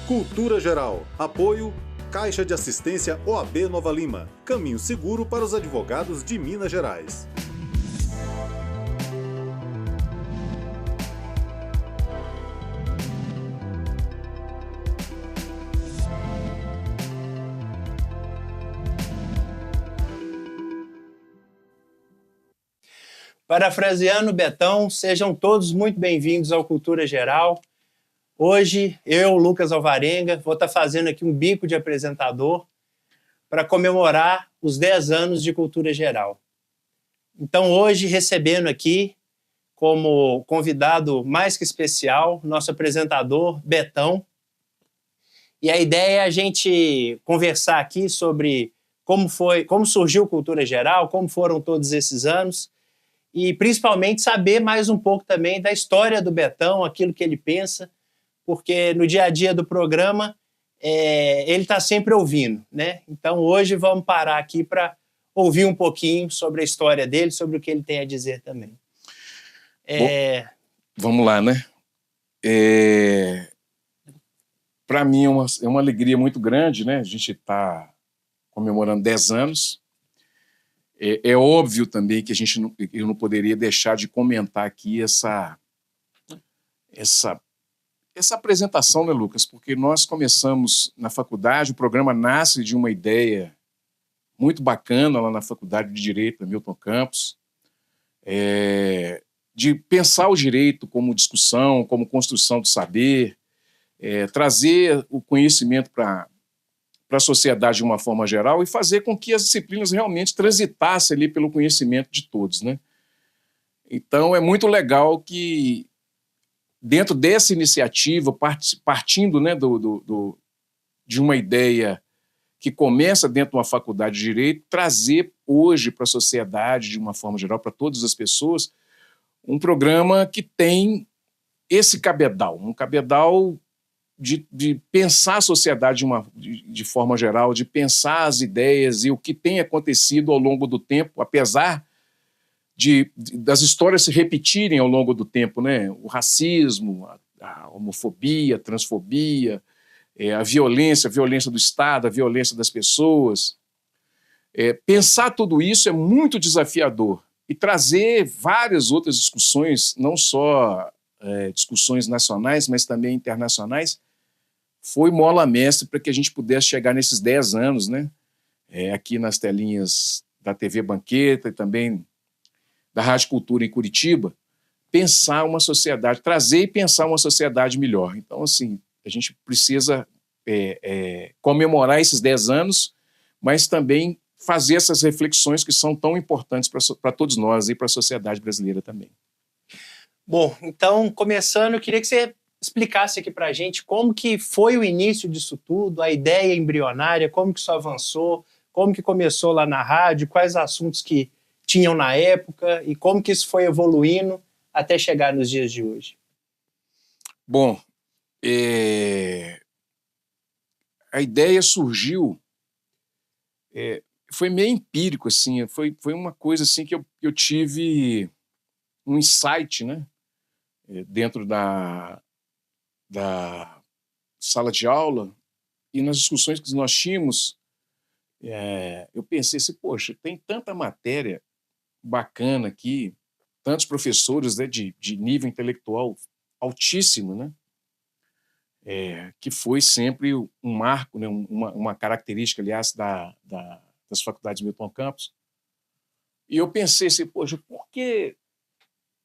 Cultura Geral. Apoio Caixa de Assistência OAB Nova Lima. Caminho seguro para os advogados de Minas Gerais. Parafraseando Betão, sejam todos muito bem-vindos ao Cultura Geral. Hoje, eu, Lucas Alvarenga, vou estar fazendo aqui um bico de apresentador para comemorar os 10 anos de Cultura Geral. Então, hoje, recebendo aqui, como convidado mais que especial, nosso apresentador, Betão. E a ideia é a gente conversar aqui sobre como surgiu Cultura Geral, como foram todos esses anos, e principalmente saber mais um pouco também da história do Betão, aquilo que ele pensa, porque no dia a dia do programa ele está sempre ouvindo, né? Então hoje vamos parar aqui para ouvir um pouquinho sobre a história dele, sobre o que ele tem a dizer também. Bom, vamos lá, né? Para mim é uma alegria muito grande, né? A gente está comemorando 10 anos. É óbvio também que eu não poderia deixar de comentar aqui essa apresentação, né, Lucas? Porque nós começamos na faculdade, o programa nasce de uma ideia muito bacana lá na Faculdade de Direito da Milton Campos, de pensar o direito como discussão, como construção do saber, trazer o conhecimento para a sociedade de uma forma geral e fazer com que as disciplinas realmente transitassem ali pelo conhecimento de todos, né? Então, é muito legal que, dentro dessa iniciativa, partindo, né, de uma ideia que começa dentro de uma faculdade de Direito, trazer hoje para a sociedade, de uma forma geral, para todas as pessoas, um programa que tem esse cabedal, um cabedal de pensar a sociedade de forma geral, de pensar as ideias e o que tem acontecido ao longo do tempo, apesar das histórias se repetirem ao longo do tempo, né? O racismo, a homofobia, a transfobia, a violência do Estado, a violência das pessoas. Pensar tudo isso é muito desafiador e trazer várias outras discussões, não só discussões nacionais, mas também internacionais, foi mola mestre para que a gente pudesse chegar nesses 10 anos, né? Aqui nas telinhas da TV Banqueta e também da Rádio Cultura em Curitiba, pensar uma sociedade, trazer e pensar uma sociedade melhor. Então, assim, a gente precisa comemorar esses 10 anos, mas também fazer essas reflexões que são tão importantes para todos nós e para a sociedade brasileira também. Bom, então, começando, eu queria que você explicasse aqui para a gente como que foi o início disso tudo, a ideia embrionária, como que isso avançou, como que começou lá na rádio, quais assuntos que tinham na época e como que isso foi evoluindo até chegar nos dias de hoje. Bom, a ideia surgiu, foi meio empírico, assim, foi uma coisa assim que eu tive um insight, né? Dentro da sala de aula e nas discussões que nós tínhamos, eu pensei assim, poxa, tem tanta matéria bacana aqui, tantos professores, né, de nível intelectual altíssimo, né? Que foi sempre um marco, né, uma característica, aliás, das faculdades de Milton Campos. E eu pensei assim, poxa, por que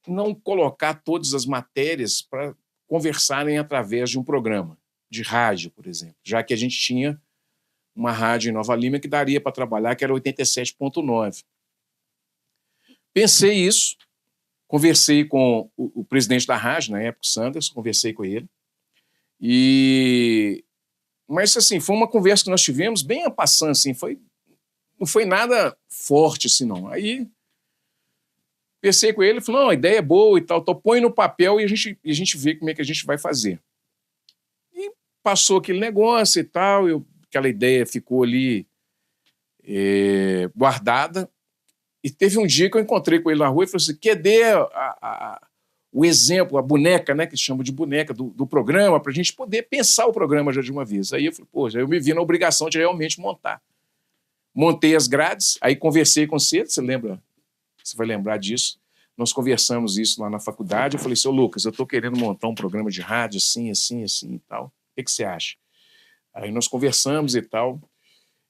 não colocar todas as matérias para conversarem através de um programa de rádio, por exemplo, já que a gente tinha uma rádio em Nova Lima que daria para trabalhar, que era 87.9. Pensei isso, conversei com o presidente da rádio, na época, o Sanders, conversei com ele, mas assim, foi uma conversa que nós tivemos bem en passant, assim, não foi nada forte assim, não. Aí pensei com ele, ele falou, não, a ideia é boa e tal, põe no papel e a gente vê como é que a gente vai fazer. E passou aquele negócio e tal, aquela ideia ficou ali guardada, e teve um dia que eu encontrei com ele na rua e falei assim, cadê o exemplo, a boneca, né, que se chama de boneca do programa, para a gente poder pensar o programa já de uma vez. Aí eu falei, pô, eu me vi na obrigação de realmente montar. Montei as grades, aí conversei com você lembra? Você vai lembrar disso. Nós conversamos isso lá na faculdade. Eu falei, seu Lucas, eu estou querendo montar um programa de rádio assim, assim, assim e tal. O que você acha? Aí nós conversamos e tal.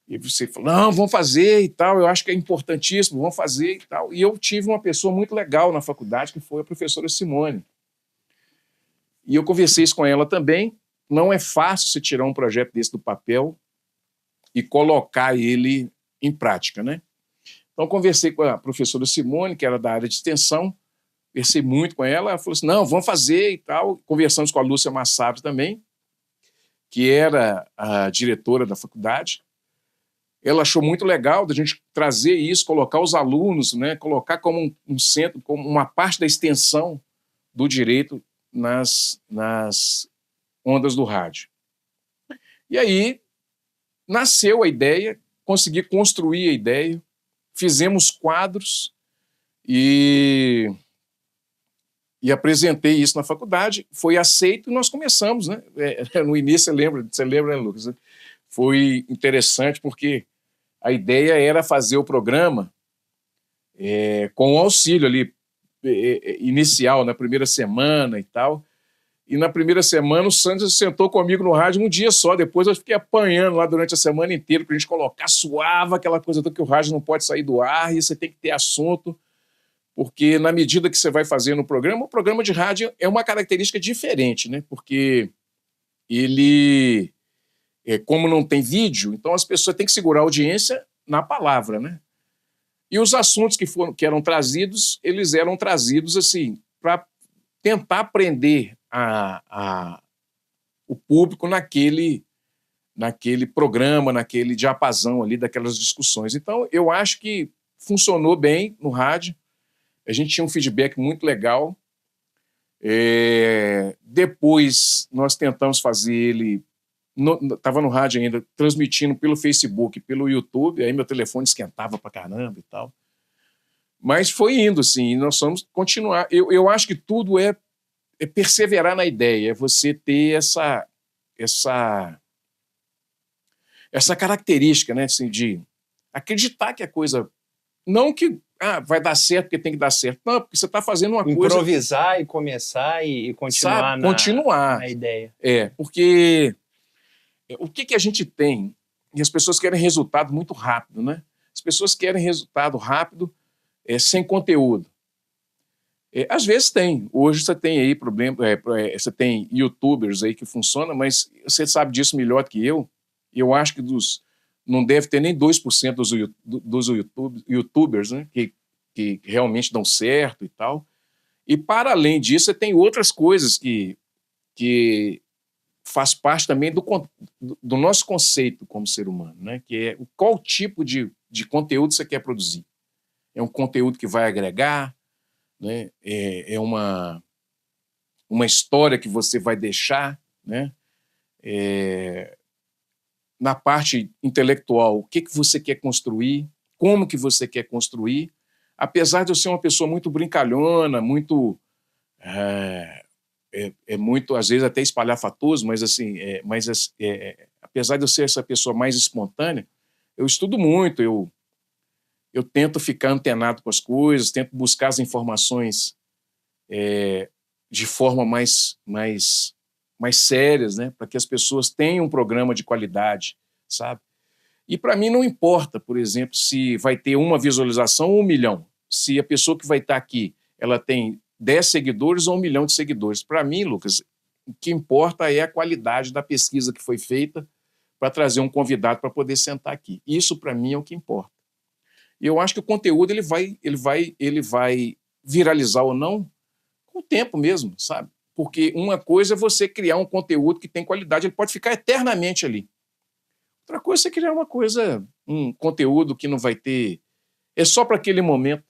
E você falou, não, vamos fazer e tal, eu acho que é importantíssimo, vamos fazer e tal. E eu tive uma pessoa muito legal na faculdade, que foi a professora Simone. E eu conversei isso com ela também. Não é fácil você tirar um projeto desse do papel e colocar ele em prática, né? Então, conversei com a professora Simone, que era da área de extensão, conversei muito com ela, ela falou assim, não, vamos fazer e tal. Conversamos com a Lúcia Massaro também, que era a diretora da faculdade. Ela achou muito legal da gente trazer isso, colocar os alunos, né, colocar como um centro, como uma parte da extensão do direito nas ondas do rádio. E aí nasceu a ideia, consegui construir a ideia, fizemos quadros e apresentei isso na faculdade, foi aceito e nós começamos, né? No início, você lembra, né, Lucas? Foi interessante porque a ideia era fazer o programa com o auxílio ali inicial, na primeira semana e tal. E na primeira semana o Santos sentou comigo no rádio um dia só, depois eu fiquei apanhando lá durante a semana inteira para a gente colocar, suava aquela coisa toda que o rádio não pode sair do ar e você tem que ter assunto, porque na medida que você vai fazendo o programa de rádio é uma característica diferente, né? Porque ele, como não tem vídeo, então as pessoas têm que segurar a audiência na palavra, né? E os assuntos que eram trazidos, eles eram trazidos assim, para tentar prender o público naquele programa, naquele diapasão ali daquelas discussões. Então, eu acho que funcionou bem no rádio. A gente tinha um feedback muito legal. Depois, nós tentamos fazer ele... Estava no rádio ainda, transmitindo pelo Facebook, pelo YouTube. Aí meu telefone esquentava pra caramba e tal. Mas foi indo, sim. E nós vamos continuar. Eu acho que tudo é perseverar na ideia, é você ter essa característica, né, assim, de acreditar que a coisa... Não que vai dar certo porque tem que dar certo. Não, porque você está fazendo uma coisa... Improvisar e começar e continuar, na ideia. Porque o que a gente tem? E as pessoas querem resultado muito rápido, né? As pessoas querem resultado rápido sem conteúdo. Às vezes tem. Hoje você tem aí problema, você tem youtubers aí que funcionam, mas você sabe disso melhor do que eu. Eu acho que não deve ter nem 2% dos youtubers, né, que realmente dão certo e tal. E, para além disso, você tem outras coisas que faz parte também do nosso conceito como ser humano, né, que é qual tipo de conteúdo você quer produzir. É um conteúdo que vai agregar, né? É uma história que você vai deixar, né? Na parte intelectual, o que você quer construir, como que você quer construir. Apesar de eu ser uma pessoa muito brincalhona, muito, muito às vezes até espalhafatoso, mas assim, apesar de eu ser essa pessoa mais espontânea, eu estudo muito, eu tento ficar antenado com as coisas, tento buscar as informações de forma mais sérias, né, para que as pessoas tenham um programa de qualidade, sabe? E para mim não importa, por exemplo, se vai ter uma visualização ou 1 milhão. Se a pessoa que vai estar aqui ela tem 10 seguidores ou 1 milhão de seguidores. Para mim, Lucas, o que importa é a qualidade da pesquisa que foi feita para trazer um convidado para poder sentar aqui. Isso, para mim, é o que importa. E eu acho que o conteúdo ele vai viralizar ou não com o tempo mesmo, sabe? Porque uma coisa é você criar um conteúdo que tem qualidade, ele pode ficar eternamente ali. Outra coisa é você criar um conteúdo que não vai ter... É só para aquele momento.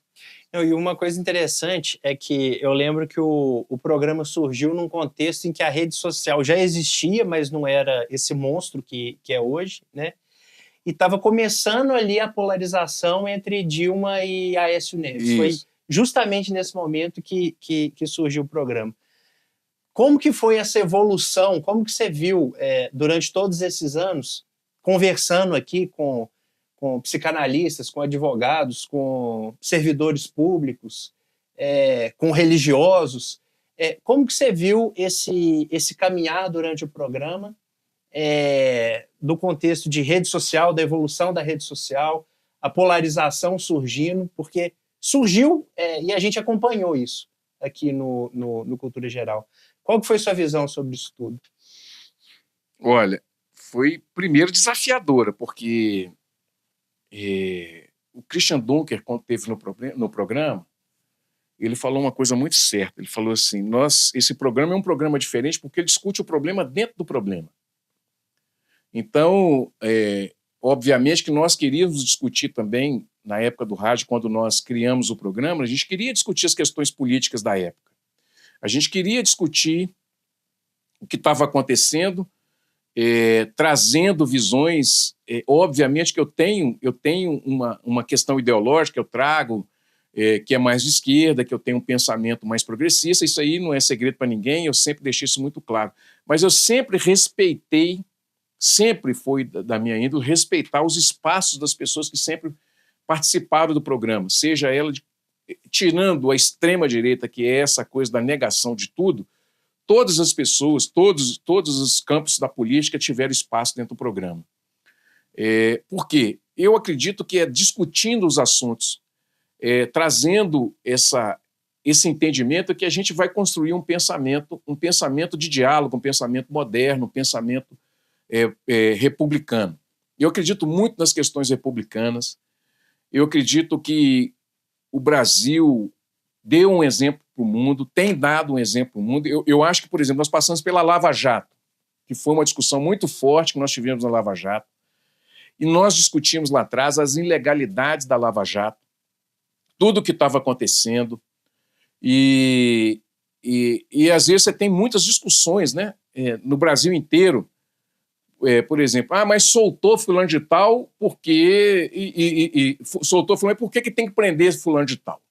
Não, e uma coisa interessante é que eu lembro que o programa surgiu num contexto em que a rede social já existia, mas não era esse monstro que é hoje, né? E estava começando ali a polarização entre Dilma e Aécio Neves. Foi justamente nesse momento que surgiu o programa. Como que foi essa evolução? Como que você viu durante todos esses anos, conversando aqui com psicanalistas, com advogados, com servidores públicos, com religiosos, como que você viu esse caminhar durante o programa, do contexto de rede social, da evolução da rede social, a polarização surgindo, porque surgiu e a gente acompanhou isso aqui no Cultura Geral. Qual que foi sua visão sobre isso tudo? Olha, foi primeiro desafiadora, porque o Christian Dunker, quando esteve no programa, ele falou uma coisa muito certa. Ele falou assim, esse programa é um programa diferente porque ele discute o problema dentro do problema. Então, obviamente que nós queríamos discutir também, na época do rádio, quando nós criamos o programa, a gente queria discutir as questões políticas da época. A gente queria discutir o que estava acontecendo, trazendo visões. Obviamente que eu tenho uma questão ideológica, eu trago, que é mais de esquerda, que eu tenho um pensamento mais progressista, isso aí não é segredo para ninguém, eu sempre deixei isso muito claro. Mas eu sempre respeitei, sempre foi da minha índole, respeitar os espaços das pessoas que sempre participaram do programa, seja ela tirando a extrema-direita, que é essa coisa da negação de tudo, todas as pessoas, todos os campos da política tiveram espaço dentro do programa. Por quê? Eu acredito que discutindo os assuntos, trazendo esse entendimento, que a gente vai construir um pensamento de diálogo, um pensamento moderno, um pensamento republicano. Eu acredito muito nas questões republicanas, eu acredito que o Brasil deu um exemplo para o mundo, tem dado um exemplo para o mundo. Eu acho que, por exemplo, nós passamos pela Lava Jato, que foi uma discussão muito forte que nós tivemos na Lava Jato, e nós discutimos lá atrás as ilegalidades da Lava Jato, tudo o que estava acontecendo, e às vezes você tem muitas discussões, né? No Brasil inteiro, por exemplo, mas soltou fulano de tal porque soltou fulano, por que tem que prender fulano de tal?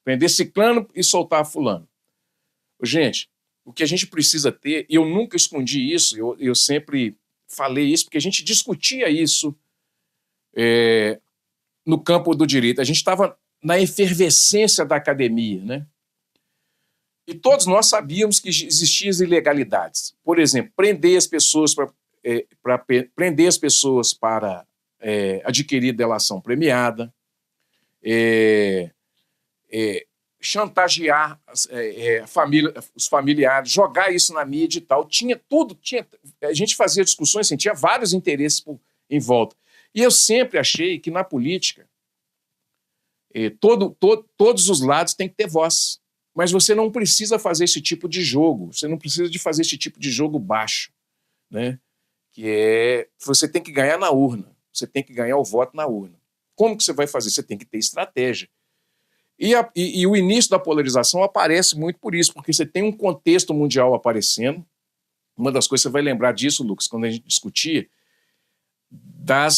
Prender ciclano e soltar fulano. Gente, o que a gente precisa ter, e eu nunca escondi isso, eu sempre falei isso, porque a gente discutia isso no campo do direito. A gente estava na efervescência da academia, né? E todos nós sabíamos que existiam ilegalidades. Por exemplo, prender as pessoas para adquirir delação premiada, chantagear os familiares, jogar isso na mídia e tal. Tinha tudo, a gente fazia discussões, assim, tinha vários interesses em volta. E eu sempre achei que na política todos os lados têm que ter voz. Mas você não precisa fazer esse tipo de jogo, você não precisa de fazer esse tipo de jogo baixo, né? Você tem que ganhar na urna, você tem que ganhar o voto na urna. Como que você vai fazer? Você tem que ter estratégia. E o início da polarização aparece muito por isso, porque você tem um contexto mundial aparecendo. Uma das coisas, você vai lembrar disso, Lucas, quando a gente discutia, a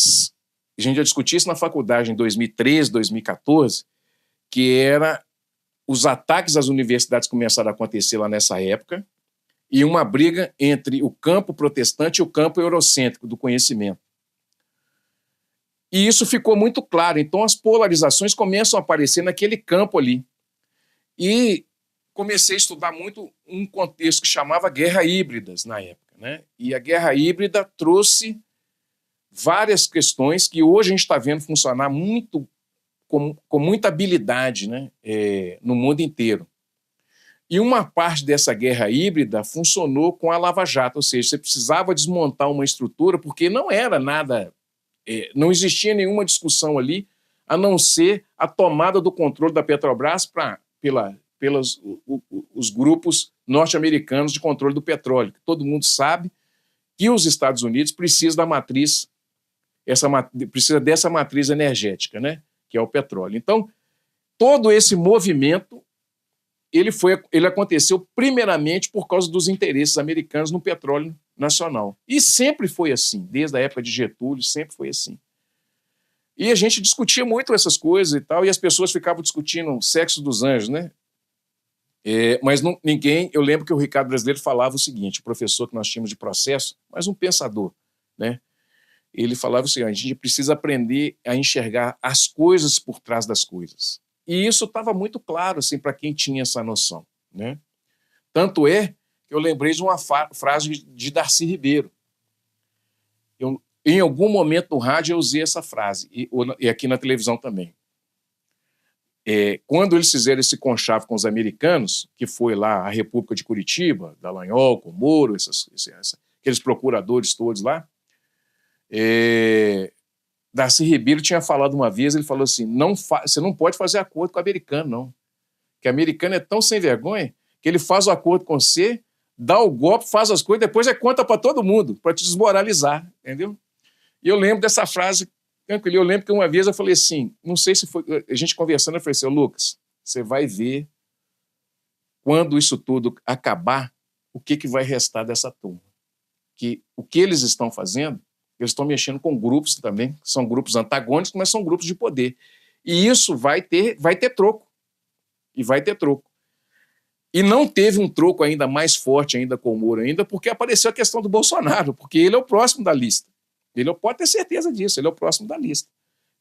gente já discutia isso na faculdade em 2013, 2014, que era os ataques às universidades começaram a acontecer lá nessa época, e uma briga entre o campo protestante e o campo eurocêntrico do conhecimento. E isso ficou muito claro. Então, as polarizações começam a aparecer naquele campo ali. E comecei a estudar muito um contexto que chamava guerra híbridas na época, né? E a guerra híbrida trouxe várias questões que hoje a gente está vendo funcionar muito, com muita habilidade, né? No mundo inteiro. E uma parte dessa guerra híbrida funcionou com a Lava Jato, ou seja, você precisava desmontar uma estrutura porque não era nada, não existia nenhuma discussão ali, a não ser a tomada do controle da Petrobras pelos grupos norte-americanos de controle do petróleo. Todo mundo sabe que os Estados Unidos precisam precisa dessa matriz energética, né, que é o petróleo. Então, todo esse movimento ele aconteceu primeiramente por causa dos interesses americanos no petróleo nacional. E sempre foi assim, desde a época de Getúlio, sempre foi assim. E a gente discutia muito essas coisas e tal, e as pessoas ficavam discutindo o sexo dos anjos, né? Mas ninguém... Eu lembro que o Ricardo Brasileiro falava o seguinte, o professor que nós tínhamos de processo, mas um pensador, né? Ele falava o seguinte: a gente precisa aprender a enxergar as coisas por trás das coisas. E isso estava muito claro assim, para quem tinha essa noção, né? Tanto é que eu lembrei de uma frase de Darcy Ribeiro. Em algum momento no rádio eu usei essa frase, e aqui na televisão também. Quando eles fizeram esse conchavo com os americanos, que foi lá a República de Curitiba, Dallagnol, com Moro, aqueles procuradores todos lá, Darcy Ribeiro tinha falado uma vez, ele falou assim, você não pode fazer acordo com o americano, não. Porque o americano é tão sem vergonha que ele faz o acordo com você, dá o golpe, faz as coisas, depois conta para todo mundo, para te desmoralizar, entendeu? E eu lembro dessa frase, tranquilo. Eu lembro que uma vez eu falei assim, não sei se foi, a gente conversando, eu falei assim, Lucas, você vai ver, quando isso tudo acabar, o que vai restar dessa turma. Que o que eles estão fazendo, eles estão mexendo com grupos também, que são grupos antagônicos, mas são grupos de poder. E isso vai ter troco. E vai ter troco. E não teve um troco ainda mais forte ainda com o Moro, ainda porque apareceu a questão do Bolsonaro, porque ele é o próximo da lista. Ele pode ter certeza disso, ele é o próximo da lista.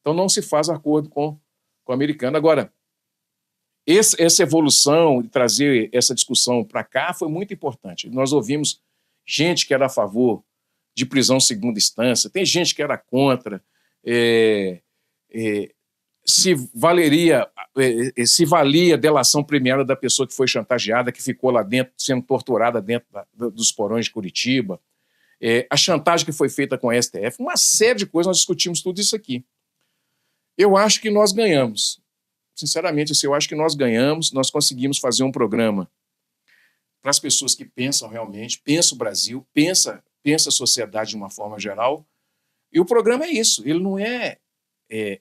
Então não se faz acordo com o americano. Agora, essa evolução de trazer essa discussão para cá foi muito importante. Nós ouvimos gente que era a favor de prisão segunda instância, tem gente que era contra, se valia a delação premiada da pessoa que foi chantageada, que ficou lá dentro, sendo torturada dentro dos porões de Curitiba, a chantagem que foi feita com a STF, uma série de coisas, nós discutimos tudo isso aqui. Eu acho que nós ganhamos. Sinceramente, eu acho que nós ganhamos, nós conseguimos fazer um programa para as pessoas que pensam realmente, pensa o Brasil, pensa a sociedade de uma forma geral, e o programa é isso, ele não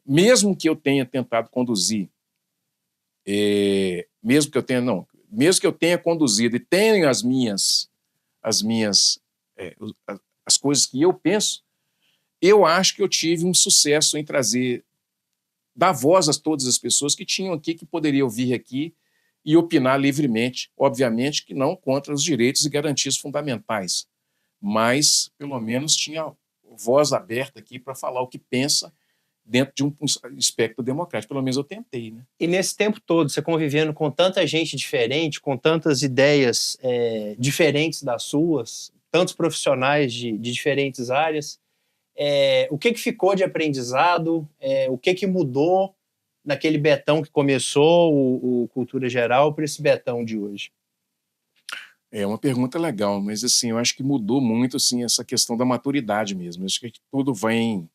mesmo que eu tenha tentado conduzir, mesmo que eu tenha conduzido e tenho as coisas que eu penso, eu acho que eu tive um sucesso em dar voz a todas as pessoas que tinham aqui, que poderiam vir aqui e opinar livremente, obviamente que não contra os direitos e garantias fundamentais, mas pelo menos tinha voz aberta aqui para falar o que pensa dentro de um espectro democrático. Pelo menos eu tentei, né? E nesse tempo todo, você convivendo com tanta gente diferente, com tantas ideias diferentes das suas, tantos profissionais de diferentes áreas, o que ficou de aprendizado, o que mudou naquele Betão que começou o Cultura Geral para esse Betão de hoje? É uma pergunta legal, mas assim, eu acho que mudou muito assim, essa questão da maturidade mesmo. Eu acho que tudo vem...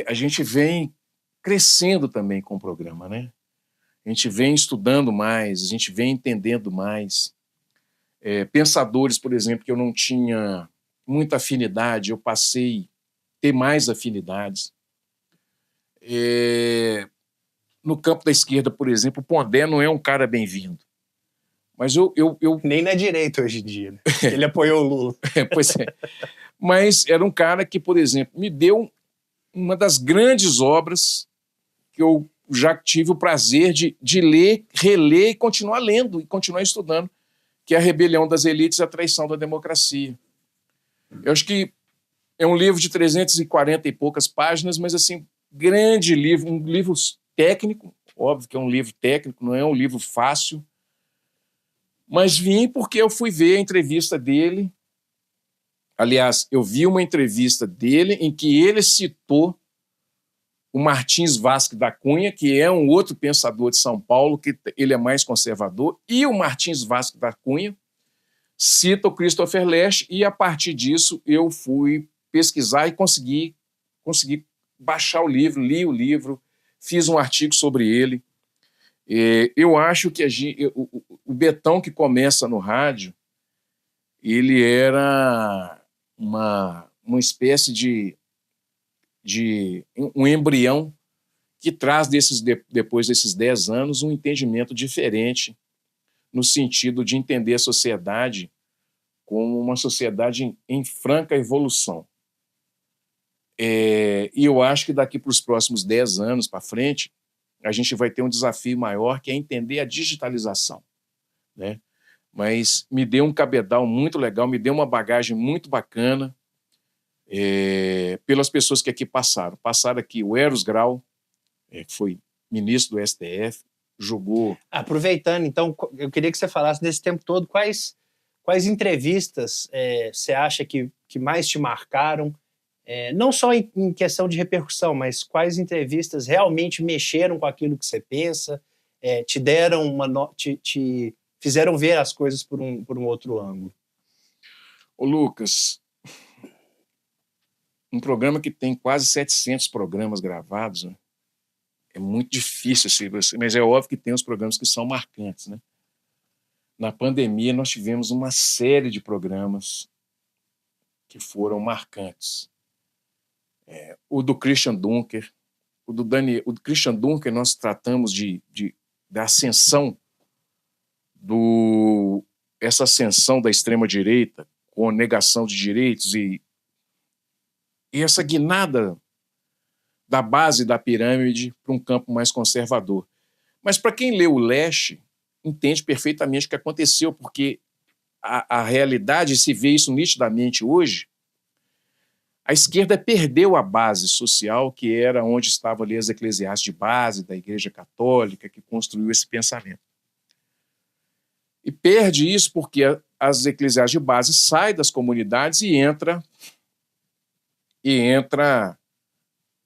a gente vem crescendo também com o programa, né? A gente vem estudando mais, a gente vem entendendo mais. Pensadores, por exemplo, que eu não tinha muita afinidade, eu passei a ter mais afinidades. No campo da esquerda, por exemplo, o Pondé não é um cara bem-vindo. Mas eu... Nem na direita hoje em dia, né? Ele apoiou o Lula. Pois é. Mas era um cara que, por exemplo, me deu uma das grandes obras que eu já tive o prazer de ler, reler e continuar lendo e continuar estudando, que é A Rebelião das Elites e a Traição da Democracia. Eu acho que é um livro de 340 e poucas páginas, mas assim, grande livro, um livro técnico, óbvio que é um livro técnico, não é um livro fácil, mas vim porque eu fui ver a entrevista dele. Aliás, eu vi uma entrevista dele em que ele citou o Martins Vaz da Cunha, que é um outro pensador de São Paulo, que ele é mais conservador, e o Martins Vaz da Cunha cita o Christopher Lasch, e a partir disso eu fui pesquisar e consegui baixar o livro, li o livro, fiz um artigo sobre ele. Eu acho que o Betão que começa no rádio, ele era uma espécie de um embrião que traz depois desses 10 anos um entendimento diferente no sentido de entender a sociedade como uma sociedade em franca evolução. E eu acho que daqui para os próximos 10 anos para frente, a gente vai ter um desafio maior, que é entender a digitalização, né? Mas me deu um cabedal muito legal, me deu uma bagagem muito bacana, pelas pessoas que aqui passaram. Passaram aqui o Eros Grau, que foi ministro do STF, jogou... Aproveitando, então, eu queria que você falasse desse tempo todo, quais entrevistas você acha que mais te marcaram, não só em questão de repercussão, mas quais entrevistas realmente mexeram com aquilo que você pensa, te deram te fizeram ver as coisas por um outro ângulo? Ô, Lucas, um programa que tem quase 700 programas gravados, né? É muito difícil, mas é óbvio que tem os programas que são marcantes, né? Na pandemia, nós tivemos uma série de programas que foram marcantes. O do Christian Dunker, o do Christian Dunker, nós tratamos da ascensão essa ascensão da extrema-direita, com negação de direitos e essa guinada da base da pirâmide para um campo mais conservador. Mas para quem lê o Leste, entende perfeitamente o que aconteceu, porque a realidade, se vê isso nitidamente hoje, a esquerda perdeu a base social, que era onde estavam ali as eclesiásticas de base da Igreja Católica, que construiu esse pensamento. E perde isso porque as eclesiásticas de base saem das comunidades e entra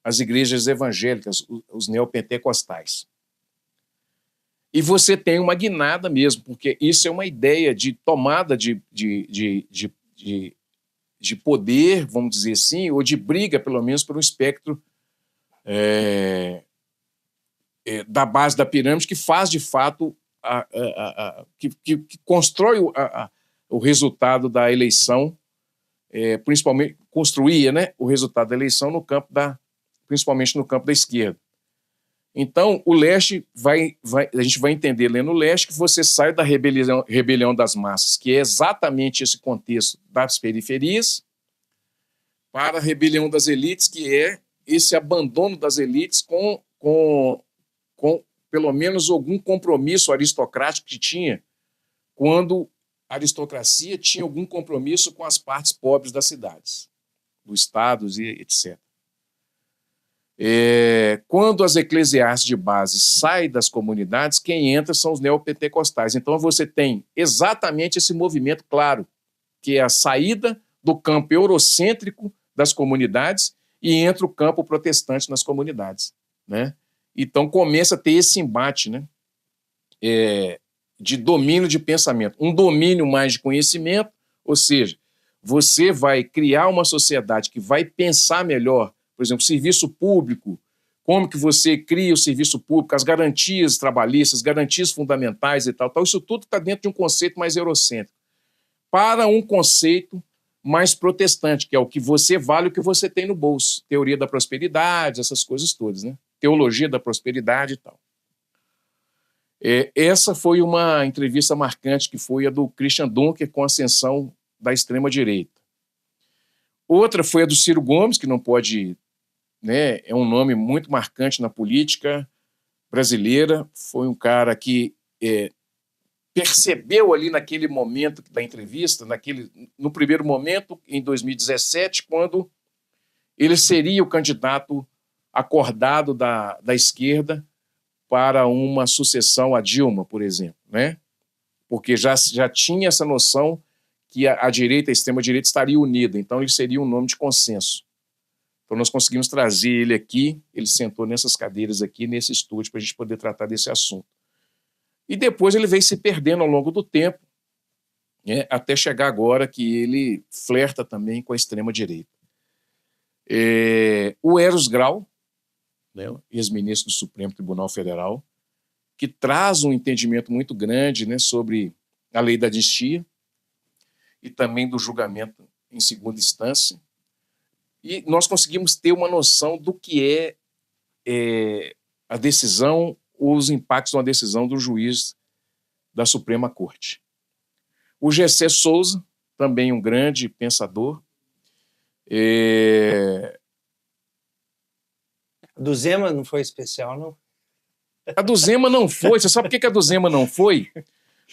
as igrejas evangélicas, os neopentecostais. E você tem uma guinada mesmo, porque isso é uma ideia de tomada de poder, vamos dizer assim, ou de briga, pelo menos, por um espectro da base da pirâmide, que faz, de fato, que constrói o resultado da eleição, principalmente construía, né, o resultado da eleição principalmente no campo da esquerda. Então, o Leste a gente vai entender lendo o Leste que você sai da rebelião das massas, que é exatamente esse contexto das periferias, para a rebelião das elites, que é esse abandono das elites com pelo menos algum compromisso aristocrático que tinha, quando a aristocracia tinha algum compromisso com as partes pobres das cidades, dos estados e etc. Quando as eclesiásticas de base saem das comunidades, quem entra são os neopentecostais. Então você tem exatamente esse movimento claro, que é a saída do campo eurocêntrico das comunidades e entra o campo protestante nas comunidades, né? Então começa a ter esse embate, né? De domínio de pensamento, um domínio mais de conhecimento, ou seja, você vai criar uma sociedade que vai pensar melhor, por exemplo, serviço público, como que você cria o serviço público, as garantias trabalhistas, garantias fundamentais e tal, isso tudo está dentro de um conceito mais eurocêntrico, para um conceito mais protestante, que é o que você vale, o que você tem no bolso, teoria da prosperidade, essas coisas todas, né? Teologia da prosperidade e tal. Essa foi uma entrevista marcante, que foi a do Christian Dunker com a ascensão da extrema-direita. Outra foi a do Ciro Gomes, que não pode... né, é um nome muito marcante na política brasileira. Foi um cara que percebeu ali naquele momento da entrevista, no primeiro momento, em 2017, quando ele seria o candidato acordado da esquerda para uma sucessão a Dilma, por exemplo, né? Porque já tinha essa noção que a direita, a extrema-direita, estaria unida, então ele seria um nome de consenso. Então nós conseguimos trazer ele aqui, ele sentou nessas cadeiras aqui, nesse estúdio, para a gente poder tratar desse assunto. E depois ele veio se perdendo ao longo do tempo, né, até chegar agora que ele flerta também com a extrema-direita. O Eros Grau, né, ex-ministro do Supremo Tribunal Federal, que traz um entendimento muito grande, né, sobre a lei da anistia e também do julgamento em segunda instância. E nós conseguimos ter uma noção do que é a decisão, os impactos de uma decisão do juiz da Suprema Corte. O Gessé Souza, também um grande pensador, Do Zema não foi especial, não? A do Zema não foi. Você sabe por que a do Zema não foi?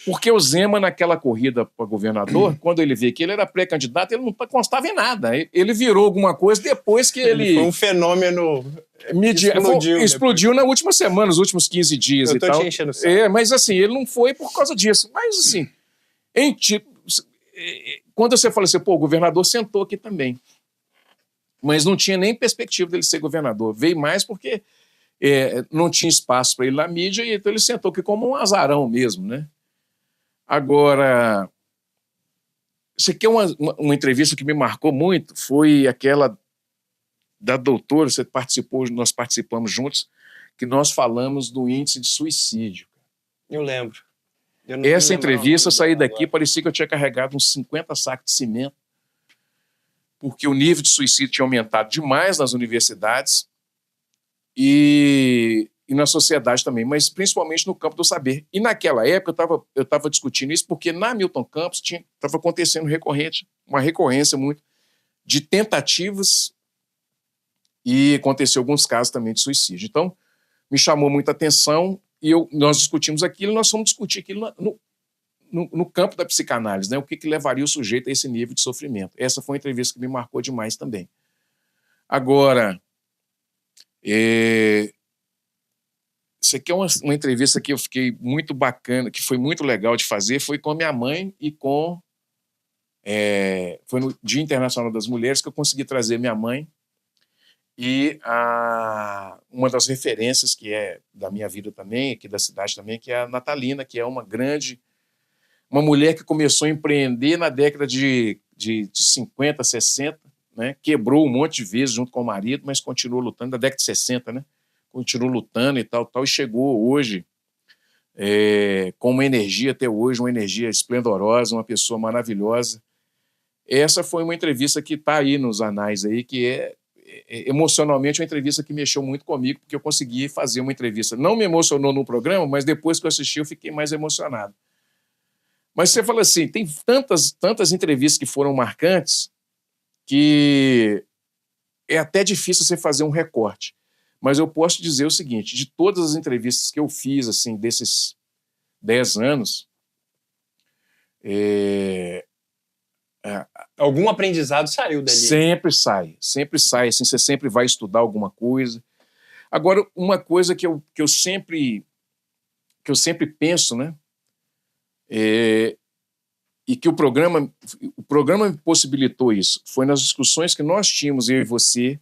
Porque o Zema, naquela corrida para governador, quando ele vê que ele era pré-candidato, ele não constava em nada. Ele virou alguma coisa depois que ele Foi um fenômeno. Explodiu na última semana, nos últimos 15 dias Eu e tô tal. te enchendo o saco. Mas assim, ele não foi por causa disso. Mas assim, quando você fala assim, pô, o governador sentou aqui também. Mas não tinha nem perspectiva dele ser governador. Veio mais porque não tinha espaço para ele na mídia, e então ele sentou aqui como um azarão mesmo, né? Agora, isso aqui é uma entrevista que me marcou muito, foi aquela da doutora, você participou, nós participamos juntos, que nós falamos do índice de suicídio. Eu lembro. Essa entrevista, eu saí daqui, parecia que eu tinha carregado uns 50 sacos de cimento, porque o nível de suicídio tinha aumentado demais nas universidades e na sociedade também, mas principalmente no campo do saber. E naquela época eu estava discutindo isso porque na Milton Campos estava acontecendo uma recorrência muito de tentativas, e aconteceu alguns casos também de suicídio. Então, me chamou muita atenção e nós discutimos aquilo, e nós fomos discutir aquilo no campo da psicanálise, né? O que levaria o sujeito a esse nível de sofrimento. Essa foi uma entrevista que me marcou demais também. Agora, isso aqui é uma entrevista que eu fiquei muito bacana, que foi muito legal de fazer, foi com a minha mãe e foi no Dia Internacional das Mulheres que eu consegui trazer minha mãe e uma das referências que é da minha vida também, aqui da cidade também, que é a Natalina, que é uma mulher que começou a empreender na década de 50, 60, né? Quebrou um monte de vezes junto com o marido, mas continuou lutando, da década de 60, né? Continuou lutando e tal, e chegou hoje com uma energia até hoje, uma energia esplendorosa, uma pessoa maravilhosa. Essa foi uma entrevista que está aí nos anais, aí, que é emocionalmente uma entrevista que mexeu muito comigo, porque eu consegui fazer uma entrevista. Não me emocionou no programa, mas depois que eu assisti eu fiquei mais emocionado. Mas você fala assim, tem tantas entrevistas que foram marcantes que é até difícil você fazer um recorte. Mas eu posso dizer o seguinte, de todas as entrevistas que eu fiz, assim, desses 10 anos, algum aprendizado saiu dali. Sempre sai, assim, você sempre vai estudar alguma coisa. Agora, uma coisa que eu sempre penso, né, e que o programa me possibilitou isso, foi nas discussões que nós tínhamos, eu e você,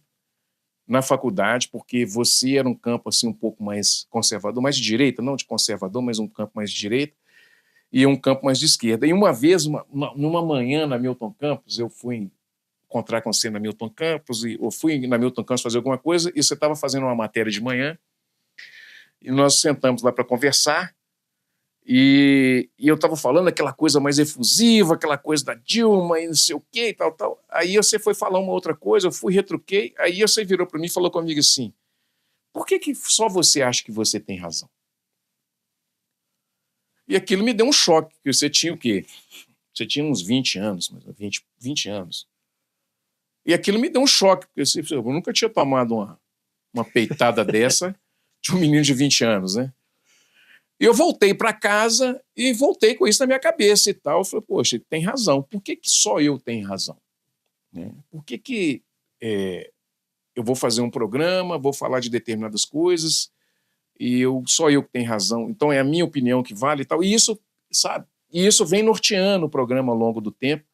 na faculdade, porque você era um campo assim um pouco mais conservador, mais de direita, não de conservador, mas um campo mais de direita, e um campo mais de esquerda. E uma vez, numa manhã na Milton Campos, eu fui encontrar com você na Milton Campos, ou fui na Milton Campos fazer alguma coisa, e você estava fazendo uma matéria de manhã, e nós sentamos lá para conversar, e eu estava falando aquela coisa mais efusiva, aquela coisa da Dilma e não sei o quê e tal, tal. Aí você foi falar uma outra coisa, eu fui, retruquei, aí você virou para mim e falou comigo assim, por que só você acha que você tem razão? E aquilo me deu um choque, porque você tinha o quê? Você tinha uns 20 anos, 20 anos. E aquilo me deu um choque, porque eu nunca tinha tomado uma peitada dessa de um menino de 20 anos, né? E eu voltei para casa e voltei com isso na minha cabeça e tal. Eu falei, poxa, tem razão. Por que só eu tenho razão? Né? Por que eu vou fazer um programa, vou falar de determinadas coisas e só eu que tenho razão? Então é a minha opinião que vale e tal. E isso, sabe? E isso vem norteando o programa ao longo do tempo,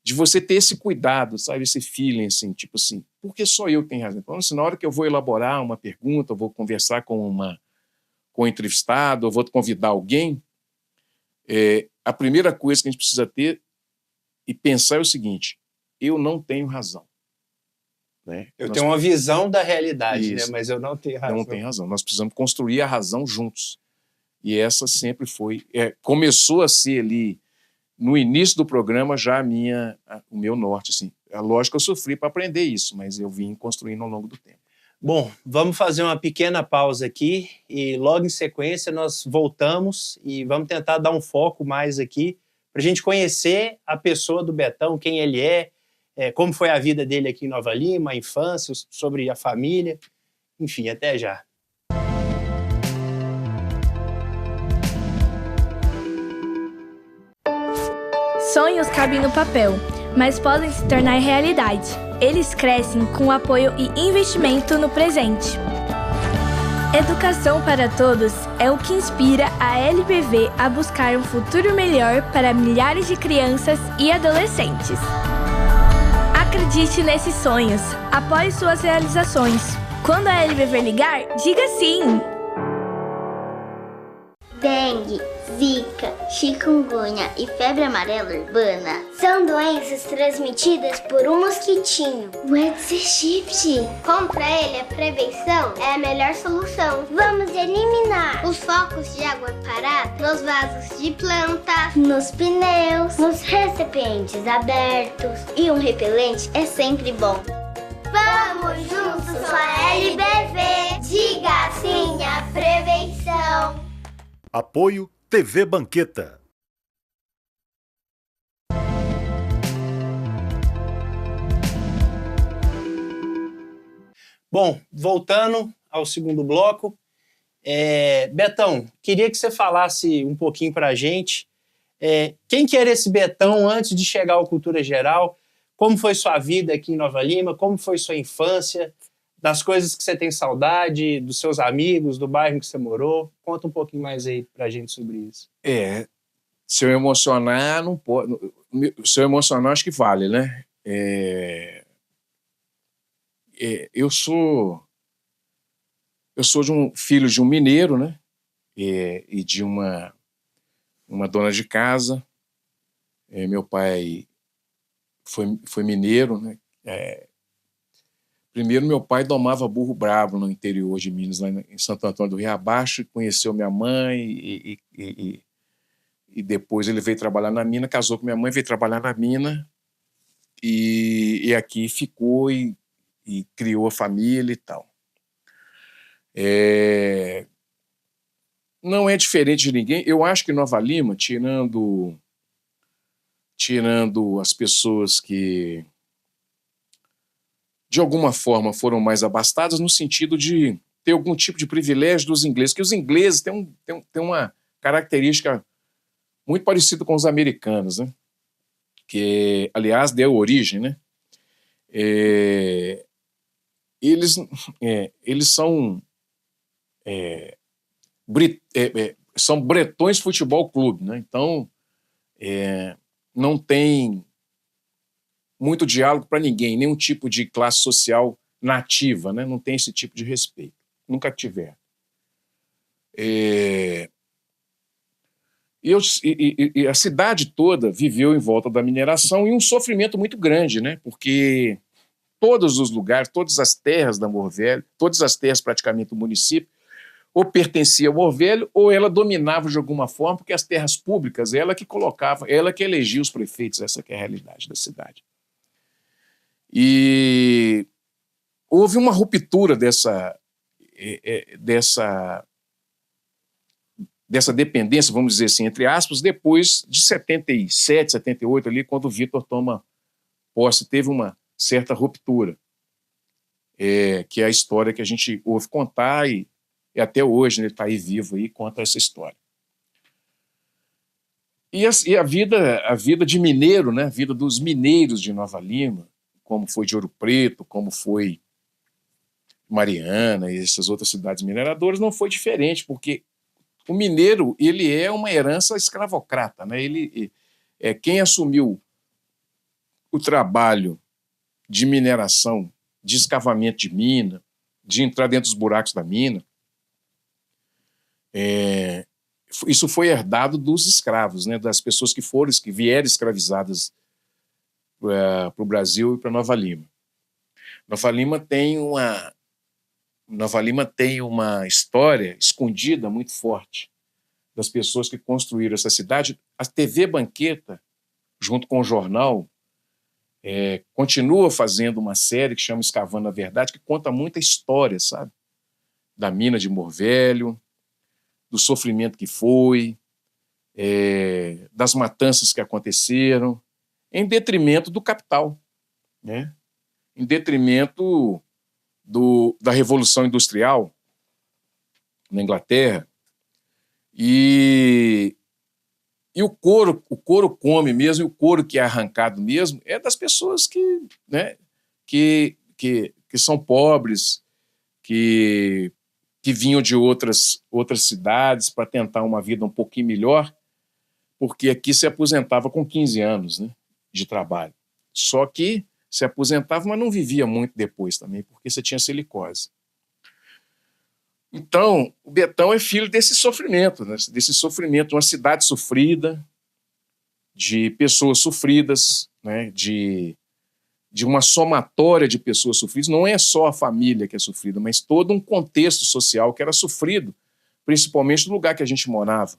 de você ter esse cuidado, sabe? Esse feeling, assim, tipo assim, por que só eu tenho razão? Então, assim, na hora que eu vou elaborar uma pergunta, eu vou conversar com o entrevistado, eu vou convidar alguém, a primeira coisa que a gente precisa ter e pensar é o seguinte, eu não tenho razão. Né? Eu tenho uma visão da realidade, né? Mas eu não tenho razão. Não tenho razão. Nós precisamos construir a razão juntos. E essa sempre foi... começou a ser ali, no início do programa, já o meu norte. Assim. É lógico que eu sofri para aprender isso, mas eu vim construindo ao longo do tempo. Bom, vamos fazer uma pequena pausa aqui e logo em sequência nós voltamos e vamos tentar dar um foco mais aqui para a gente conhecer a pessoa do Betão, quem ele como foi a vida dele aqui em Nova Lima, a infância, sobre a família. Enfim, até já. Sonhos cabem no papel, mas podem se tornar realidade. Eles crescem com apoio e investimento no presente. Educação para todos é o que inspira a LBV a buscar um futuro melhor para milhares de crianças e adolescentes. Acredite nesses sonhos, apoie suas realizações. Quando a LBV ligar, diga sim! Dengue, zika, chikungunya e febre amarela urbana são doenças transmitidas por um mosquitinho, o Aedes aegypti. Contra ele, a prevenção é a melhor solução. Vamos eliminar os focos de água parada nos vasos de planta, nos pneus, nos recipientes abertos. E um repelente é sempre bom. Vamos juntos com a LBV. Diga sim à prevenção. Apoio TV Banqueta. Bom, voltando ao segundo bloco, Betão, queria que você falasse um pouquinho para a gente quem que era esse Betão antes de chegar ao Cultura Geral, como foi sua vida aqui em Nova Lima, como foi sua infância, das coisas que você tem saudade, dos seus amigos, do bairro que você morou. Conta um pouquinho mais aí pra gente sobre isso. Se eu emocionar, não pode. Se eu emocionar, acho que vale, né? Eu sou filho de um mineiro, né? E de uma dona de casa. Meu pai foi mineiro, né? Primeiro, meu pai domava burro bravo no interior de Minas, lá em Santo Antônio do Rio Abaixo, conheceu minha mãe e depois ele veio trabalhar na mina, casou com minha mãe, veio trabalhar na mina e aqui ficou e criou a família e tal. Não é diferente de ninguém. Eu acho que Nova Lima, tirando as pessoas que de alguma forma foram mais abastadas no sentido de ter algum tipo de privilégio dos ingleses, que os ingleses têm uma característica muito parecida com os americanos, né? Que, aliás, deu origem, né? Eles são Bretões Futebol Clube, né? Então, não tem muito diálogo para ninguém, nenhum tipo de classe social nativa, né? Não tem esse tipo de respeito, nunca tiver. E a cidade toda viveu em volta da mineração e um sofrimento muito grande, né? Porque todos os lugares, todas as terras da Morvelho, todas as terras praticamente do município, ou pertencia ao Morvelho ou ela dominava de alguma forma, porque as terras públicas, ela que colocava, ela que elegia os prefeitos, essa que é a realidade da cidade. E houve uma ruptura dessa dependência, vamos dizer assim, entre aspas, depois de 77, 78, ali, quando o Vitor toma posse, teve uma certa ruptura, que é a história que a gente ouve contar e até hoje ele está aí vivo e conta essa história. E a vida de mineiro, né, a vida dos mineiros de Nova Lima, como foi de Ouro Preto, como foi Mariana e essas outras cidades mineradoras, não foi diferente, porque o mineiro, ele é uma herança escravocrata, né? Ele é quem assumiu o trabalho de mineração, de escavamento de mina, de entrar dentro dos buracos da mina. Isso foi herdado dos escravos, né? Das pessoas que vieram escravizadas para o Brasil e para Nova Lima. Nova Lima tem uma história escondida muito forte das pessoas que construíram essa cidade. A TV Banqueta, junto com o jornal, continua fazendo uma série que chama Escavando a Verdade, que conta muita história, sabe? Da mina de Morvelho, do sofrimento que foi, das matanças que aconteceram, em detrimento do capital, né? Em detrimento da Revolução Industrial na Inglaterra, e o couro come mesmo, e o couro que é arrancado mesmo é das pessoas que, né, que são pobres, que vinham de outras cidades para tentar uma vida um pouquinho melhor, porque aqui se aposentava com 15 anos, né, de trabalho. Só que se aposentava, mas não vivia muito depois também, porque você tinha silicose. Então, o Betão é filho desse sofrimento, né, desse sofrimento, uma cidade sofrida, de pessoas sofridas, né, de uma somatória de pessoas sofridas. Não é só a família que é sofrida, mas todo um contexto social que era sofrido, principalmente no lugar que a gente morava.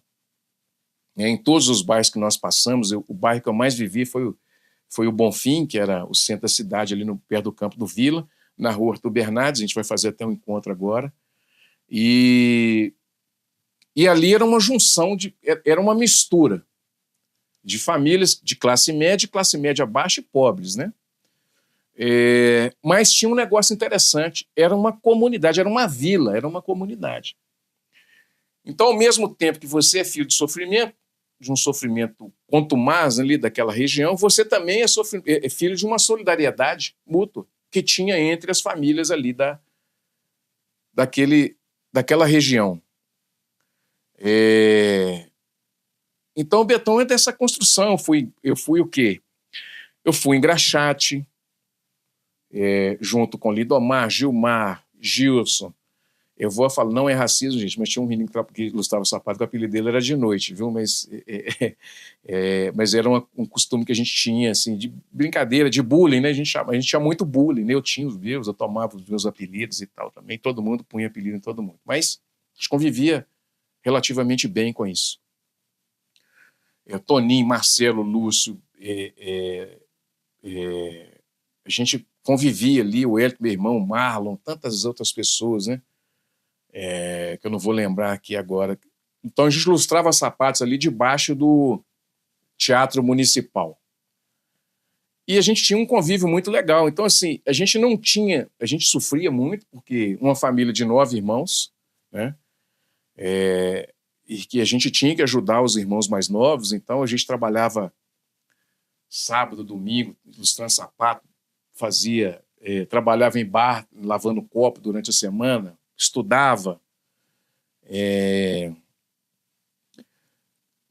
Em todos os bairros que nós passamos, o bairro que eu mais vivi foi o Bonfim, que era o centro da cidade, ali perto do Campo do Vila, na rua Arthur Bernardes. A gente vai fazer até um encontro agora. E ali era uma junção, era uma mistura de famílias de classe média baixa e pobres, né? Mas tinha um negócio interessante, era uma comunidade, era uma vila, era uma comunidade. Então, ao mesmo tempo que você é filho de um sofrimento contumaz ali daquela região, você também é filho de uma solidariedade mútua que tinha entre as famílias ali daquela região. Então, o Betão é dessa construção. Eu fui o quê? Eu fui engraxate, junto com Lidomar, Gilmar, Gilson. Eu vou falar, não é racismo, gente, mas tinha um menino que ilustrava o sapato, que o apelido dele era de noite, viu? Mas era um costume que a gente tinha, assim, de brincadeira, de bullying, né? A gente tinha muito bullying, né? Eu tinha os meus, eu tomava os meus apelidos e tal também, todo mundo punha apelido em todo mundo. Mas a gente convivia relativamente bem com isso. Toninho, Marcelo, Lúcio, a gente convivia ali, o Hélio, meu irmão, o Marlon, tantas outras pessoas, né? Que eu não vou lembrar aqui agora. Então a gente ilustrava sapatos ali debaixo do Teatro Municipal. E a gente tinha um convívio muito legal. Então, assim, a gente sofria muito, porque uma família de 9 irmãos, né? E que a gente tinha que ajudar os irmãos mais novos, então a gente trabalhava sábado, domingo, ilustrando sapato, trabalhava em bar, lavando copo durante a semana, estudava.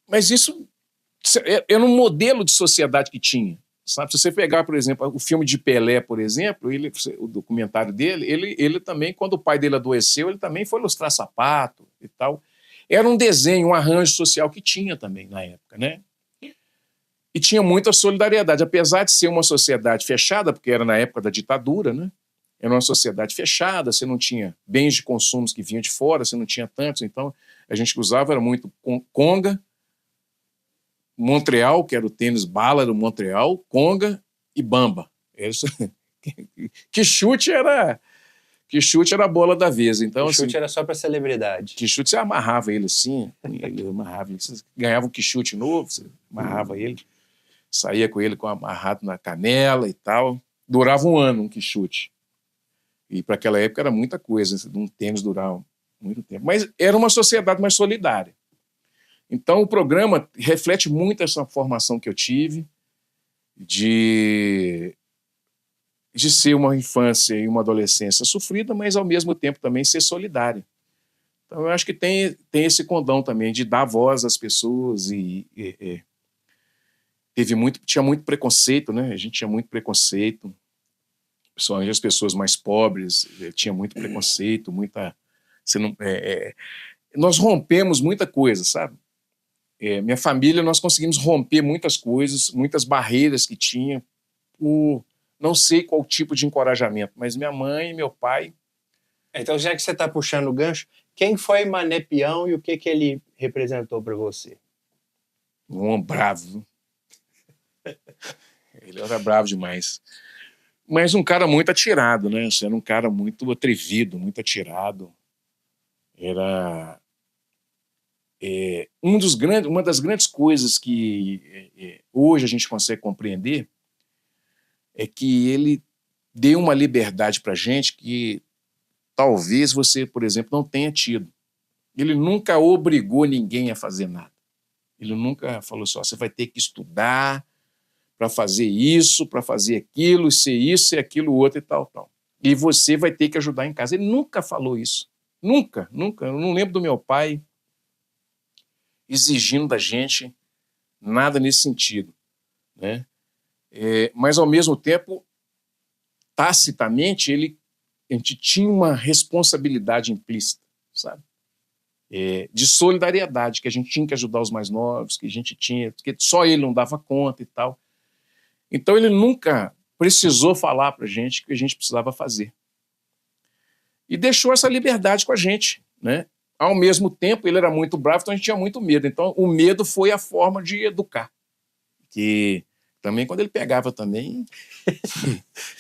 Mas isso era um modelo de sociedade que tinha. Sabe? Se você pegar, por exemplo, o filme de Pelé, por exemplo, o documentário dele, ele também, quando o pai dele adoeceu, ele também foi ilustrar sapato e tal. Era um desenho, um arranjo social que tinha também na época, né? E tinha muita solidariedade, apesar de ser uma sociedade fechada, porque era na época da ditadura, né? Era uma sociedade fechada, você não tinha bens de consumo que vinham de fora, você não tinha tantos, então a gente usava era muito conga, Montreal, que era o tênis bala, era o Montreal, conga e bamba. Que chute era a bola da vez. Então, que chute era só para celebridade. Que chute você amarrava ele assim, você ganhava um que chute novo, você amarrava ele, saía com ele amarrado na canela e tal. Durava um ano um que chute. E para aquela época era muita coisa, um tênis durava muito tempo. Mas era uma sociedade mais solidária. Então o programa reflete muito essa formação que eu tive de ser uma infância e uma adolescência sofrida, mas ao mesmo tempo também ser solidária. Então eu acho que tem esse condão também de dar voz às pessoas tinha muito preconceito, né? A gente tinha muito preconceito, principalmente as pessoas mais pobres, tinha muito preconceito, nós rompemos muita coisa, sabe? Minha família, nós conseguimos romper muitas coisas, muitas barreiras que tinha, por não sei qual tipo de encorajamento, mas minha mãe e meu pai... Então, já que você está puxando o gancho, quem foi Mané Peão e o que ele representou para você? Um homem bravo. Ele era bravo demais. Mas um cara muito atirado, né? Era um cara muito atrevido, muito atirado. Era... uma das grandes coisas que hoje a gente consegue compreender é que ele deu uma liberdade para a gente que talvez você, por exemplo, não tenha tido. Ele nunca obrigou ninguém a fazer nada. Ele nunca falou assim, você vai ter que estudar para fazer isso, para fazer aquilo, ser isso e aquilo outro e tal, tal. E você vai ter que ajudar em casa. Ele nunca falou isso. Nunca, nunca. Eu não lembro do meu pai exigindo da gente nada nesse sentido, né? Mas, ao mesmo tempo, tacitamente, a gente tinha uma responsabilidade implícita, sabe? De solidariedade, que a gente tinha que ajudar os mais novos, que a gente tinha, porque só ele não dava conta e tal. Então, ele nunca precisou falar para a gente o que a gente precisava fazer. E deixou essa liberdade com a gente, né? Ao mesmo tempo, ele era muito bravo, então a gente tinha muito medo. Então, o medo foi a forma de educar. Que também, quando ele pegava também...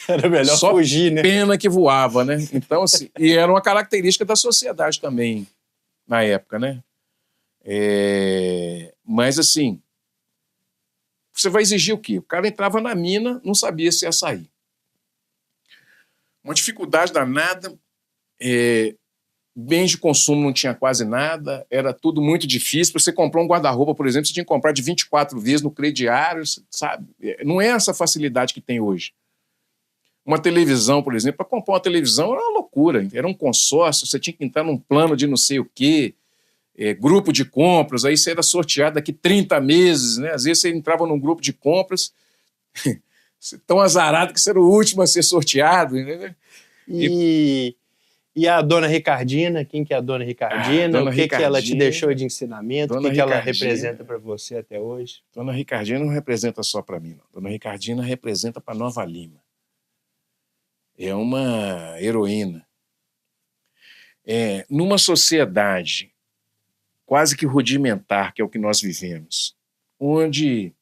Era melhor só fugir, né? Pena que voava, né? Então, assim, e era uma característica da sociedade também, na época, né? Mas, assim, você vai exigir o quê? O cara entrava na mina, não sabia se ia sair. Uma dificuldade danada, bens de consumo não tinha quase nada, era tudo muito difícil. Para você comprar um guarda-roupa, por exemplo, você tinha que comprar de 24 vezes no crediário, sabe? Não é essa facilidade que tem hoje. Uma televisão, por exemplo, para comprar uma televisão era uma loucura, era um consórcio, você tinha que entrar num plano de não sei o quê, grupo de compras, aí você era sorteado daqui 30 meses, né? Às vezes você entrava num grupo de compras, tão azarado que você era o último a ser sorteado, né? E a dona Ricardina, quem que é a dona Ricardina? Dona o que ela te Ricardina, deixou de ensinamento? O que ela representa para você até hoje? Dona Ricardina não representa só para mim, não. Dona Ricardina representa para Nova Lima. É uma heroína. Numa sociedade quase que rudimentar, que é o que nós vivemos, onde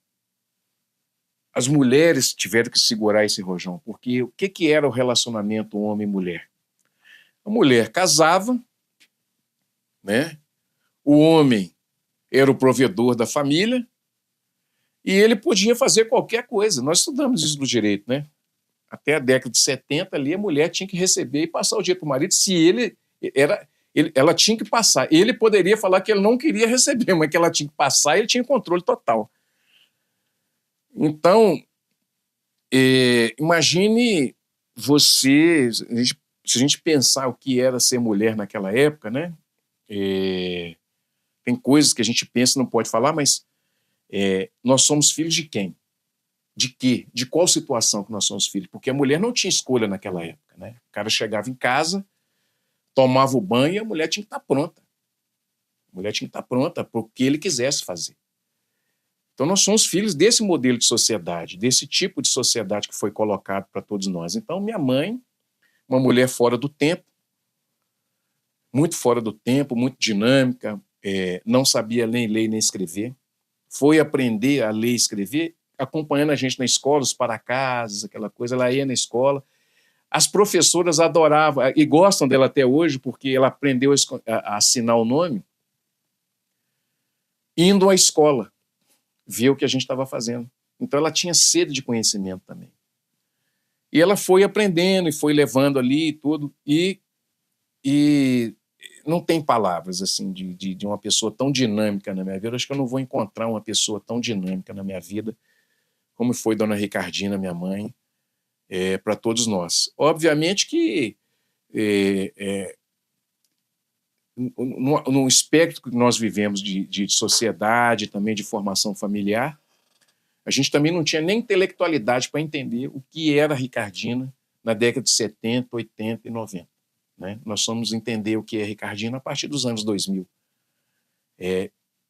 as mulheres tiveram que segurar esse rojão, porque o que era o relacionamento homem e mulher? A mulher casava, né? O homem era o provedor da família e ele podia fazer qualquer coisa. Nós estudamos isso no direito, né? Até a década de 70 ali, a mulher tinha que receber e passar o dinheiro para o marido. Se ela tinha que passar. Ele poderia falar que ele não queria receber, mas que ela tinha que passar e ele tinha controle total. Então, imagine você... Se a gente pensar o que era ser mulher naquela época, né? Tem coisas que a gente pensa e não pode falar, mas nós somos filhos de quem? De quê? De qual situação que nós somos filhos? Porque a mulher não tinha escolha naquela época, né? O cara chegava em casa, tomava o banho e a mulher tinha que estar pronta. A mulher tinha que estar pronta para o que ele quisesse fazer. Então nós somos filhos desse modelo de sociedade, desse tipo de sociedade que foi colocado para todos nós. Então minha mãe, uma mulher fora do tempo, muito fora do tempo, muito dinâmica, não sabia nem ler nem escrever, foi aprender a ler e escrever acompanhando a gente na escola, os para-casas, aquela coisa, ela ia na escola. As professoras adoravam, e gostam dela até hoje, porque ela aprendeu a assinar o nome indo à escola, ver o que a gente estava fazendo. Então ela tinha sede de conhecimento também. E ela foi aprendendo e foi levando ali e tudo, e não tem palavras assim de uma pessoa tão dinâmica na minha vida. Eu acho que eu não vou encontrar uma pessoa tão dinâmica na minha vida como foi Dona Ricardina, minha mãe, para todos nós. Obviamente que no espectro que nós vivemos de sociedade, também de formação familiar, a gente também não tinha nem intelectualidade para entender o que era Ricardina na década de 70, 80 e 90. Né? Nós fomos entender o que é Ricardina a partir dos anos 2000.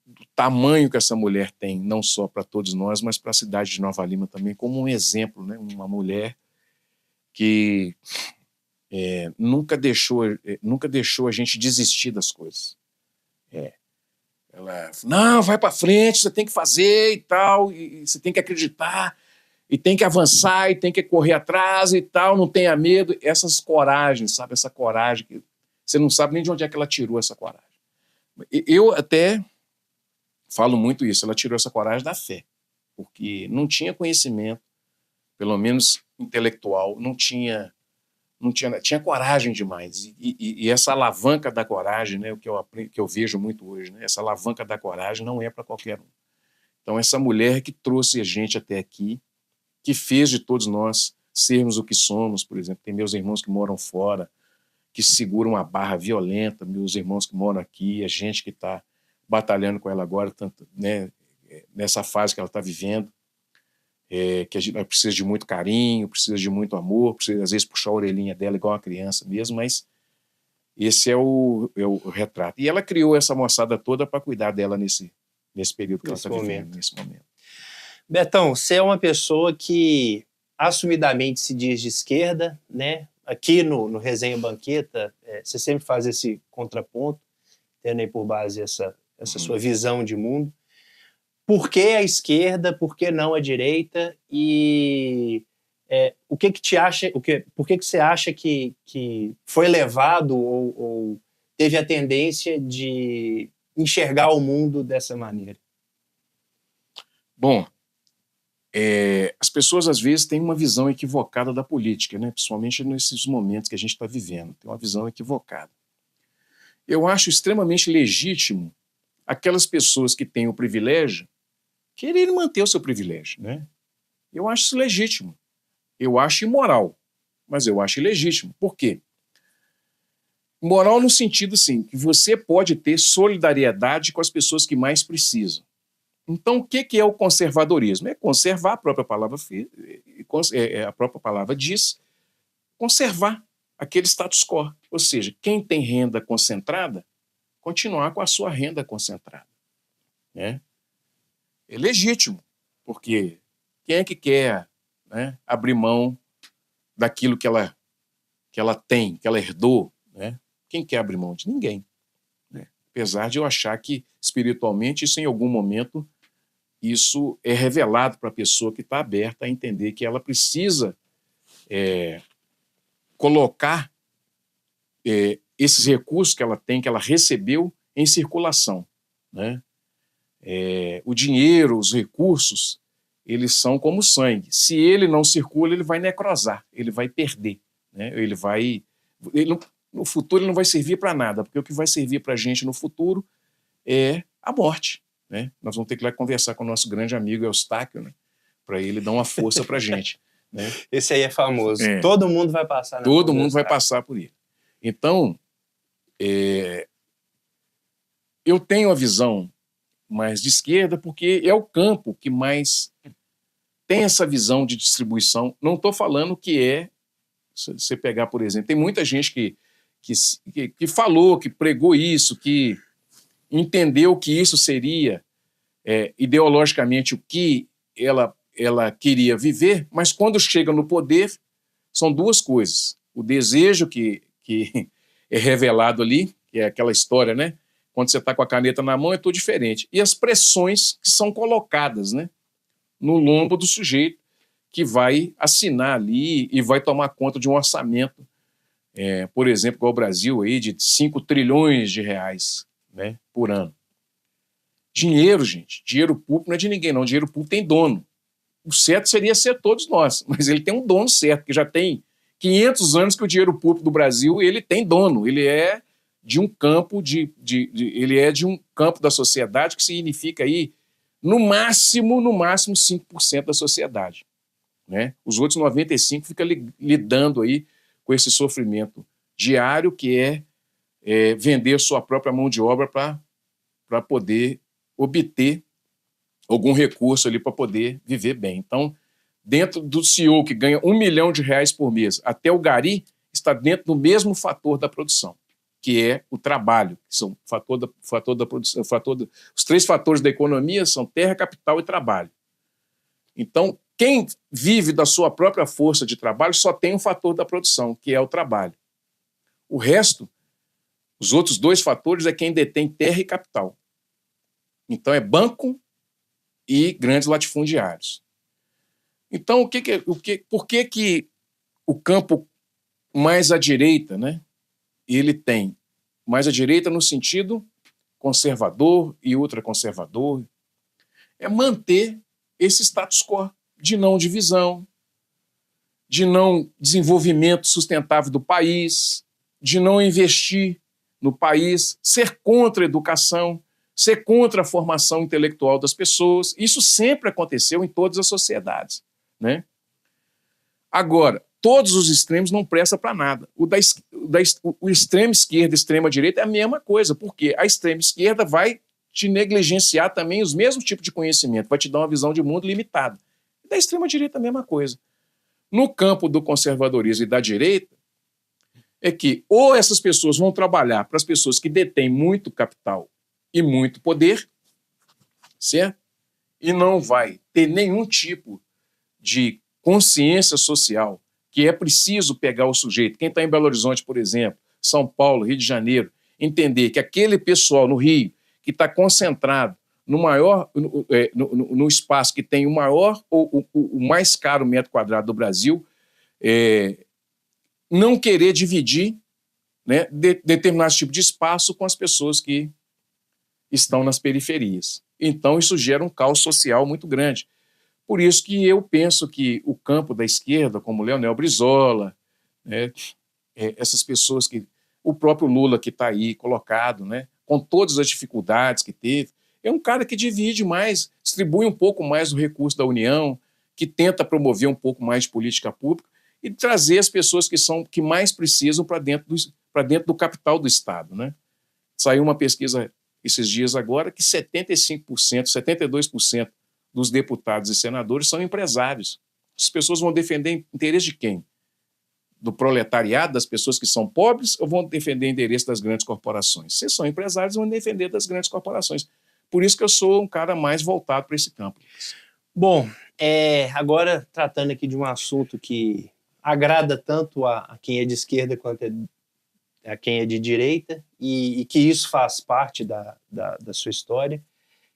Do tamanho que essa mulher tem, não só para todos nós, mas para a cidade de Nova Lima também, como um exemplo, né? Uma mulher que nunca deixou a gente desistir das coisas. Ela falou, não, vai para frente, você tem que fazer e tal, e você tem que acreditar, e tem que avançar, e tem que correr atrás e tal, não tenha medo. Essas coragens, sabe? Essa coragem, que você não sabe nem de onde é que ela tirou essa coragem. Eu até falo muito isso, ela tirou essa coragem da fé, porque não tinha conhecimento, pelo menos intelectual, tinha coragem demais. E essa alavanca da coragem, né, o que eu vejo muito hoje, né, essa alavanca da coragem não é para qualquer um. Então, essa mulher que trouxe a gente até aqui, que fez de todos nós sermos o que somos, por exemplo, tem meus irmãos que moram fora, que seguram a barra violenta, meus irmãos que moram aqui, a gente que está batalhando com ela agora, tanto, né, nessa fase que ela está vivendo, que a gente precisa de muito carinho, precisa de muito amor, precisa às vezes puxar a orelhinha dela igual uma criança mesmo, mas esse é o retrato. E ela criou essa moçada toda para cuidar dela nesse período que ela está vivendo, nesse momento. Betão, você é uma pessoa que assumidamente se diz de esquerda, né? Aqui no Resenha Banqueta, você sempre faz esse contraponto, tendo aí por base essa sua visão de mundo. Por que a esquerda, por que não a direita? E por que você acha que foi levado ou teve a tendência de enxergar o mundo dessa maneira? Bom, as pessoas às vezes têm uma visão equivocada da política, né? Principalmente nesses momentos que a gente está vivendo, tem uma visão equivocada. Eu acho extremamente legítimo aquelas pessoas que têm o privilégio quererem manter o seu privilégio, né? Eu acho isso legítimo. Eu acho imoral, mas eu acho legítimo. Por quê? Moral no sentido, assim, que você pode ter solidariedade com as pessoas que mais precisam. Então, o que é o conservadorismo? É conservar, a própria palavra diz, conservar aquele status quo. Ou seja, quem tem renda concentrada, continuar com a sua renda concentrada, né? É legítimo, porque quem é que quer, né, abrir mão daquilo que ela tem, que ela herdou, né? Quem quer abrir mão de ninguém, né? Apesar de eu achar que, espiritualmente, isso em algum momento, isso é revelado para a pessoa que está aberta a entender que ela precisa colocar esses recursos que ela tem, que ela recebeu, em circulação, né? O dinheiro, os recursos, eles são como sangue. Se ele não circula, ele vai necrosar, ele vai perder, né? No futuro ele não vai servir para nada, porque o que vai servir para a gente no futuro é a morte, né? Nós vamos ter que ir lá conversar com o nosso grande amigo Eustáquio, né? Para ele dar uma força para a gente, né? Esse aí é famoso. Todo mundo vai passar. Todo mundo vai passar por ele. Então, eu tenho a visão mais de esquerda porque é o campo que mais tem essa visão de distribuição. Não estou falando que se você pegar, por exemplo, tem muita gente que falou, que pregou isso, que entendeu que isso seria ideologicamente o que ela queria viver, mas quando chega no poder, são duas coisas. O desejo que é revelado ali, que é aquela história, né? Quando você está com a caneta na mão, é tudo diferente. E as pressões que são colocadas, né, no lombo do sujeito que vai assinar ali e vai tomar conta de um orçamento, por exemplo, igual o Brasil, aí, de 5 trilhões de reais, né, por ano. Dinheiro, gente, dinheiro público não é de ninguém, não. Dinheiro público tem dono. O certo seria ser todos nós, mas ele tem um dono certo, que já tem 500 anos que o dinheiro público do Brasil ele tem dono, ele é de um campo ele é de um campo da sociedade que significa aí no máximo 5% da sociedade, né? Os outros 95% ficam lidando aí com esse sofrimento diário que é vender sua própria mão de obra para poder obter algum recurso ali para poder viver bem. Então, dentro do CEO que ganha R$1 milhão por mês, até o gari está dentro do mesmo fator da produção, que é o trabalho, que são fator da produção, os 3 fatores da economia são terra, capital e trabalho. Então, quem vive da sua própria força de trabalho só tem um fator da produção, que é o trabalho. O resto, os outros 2 fatores é quem detém terra e capital. Então, é banco e grandes latifundiários. Então, por que o campo mais à direita, né, ele tem mais à direita no sentido conservador e ultraconservador, é manter esse status quo de não divisão, de não desenvolvimento sustentável do país, de não investir no país, ser contra a educação, ser contra a formação intelectual das pessoas. Isso sempre aconteceu em todas as sociedades, né? Agora, todos os extremos não prestam para nada. O extrema esquerda e extrema direita é a mesma coisa, porque a extrema esquerda vai te negligenciar também os mesmos tipos de conhecimento, vai te dar uma visão de mundo limitada. E da extrema direita a mesma coisa. No campo do conservadorismo e da direita, é que ou essas pessoas vão trabalhar para as pessoas que detêm muito capital e muito poder, certo? E não vai ter nenhum tipo de consciência social, que é preciso pegar o sujeito. Quem está em Belo Horizonte, por exemplo, São Paulo, Rio de Janeiro, entender que aquele pessoal no Rio que está concentrado no espaço que tem o maior ou o mais caro metro quadrado do Brasil, não querer dividir, né, determinado tipo de espaço com as pessoas que estão nas periferias. Então, isso gera um caos social muito grande. Por isso que eu penso que o campo da esquerda, como Leonel Brizola, né, essas pessoas que... O próprio Lula que está aí colocado, né, com todas as dificuldades que teve, é um cara que divide mais, distribui um pouco mais do recurso da União, que tenta promover um pouco mais de política pública e trazer as pessoas que mais precisam para dentro do capital do Estado, né? Saiu uma pesquisa esses dias agora que 75%, 72% dos deputados e senadores são empresários. As pessoas vão defender interesse de quem? Do proletariado, das pessoas que são pobres, ou vão defender interesse das grandes corporações? Se são empresários, vão defender das grandes corporações. Por isso que eu sou um cara mais voltado para esse campo. Bom, agora tratando aqui de um assunto que agrada tanto a quem é de esquerda quanto a quem é de direita, e que isso faz parte da sua história,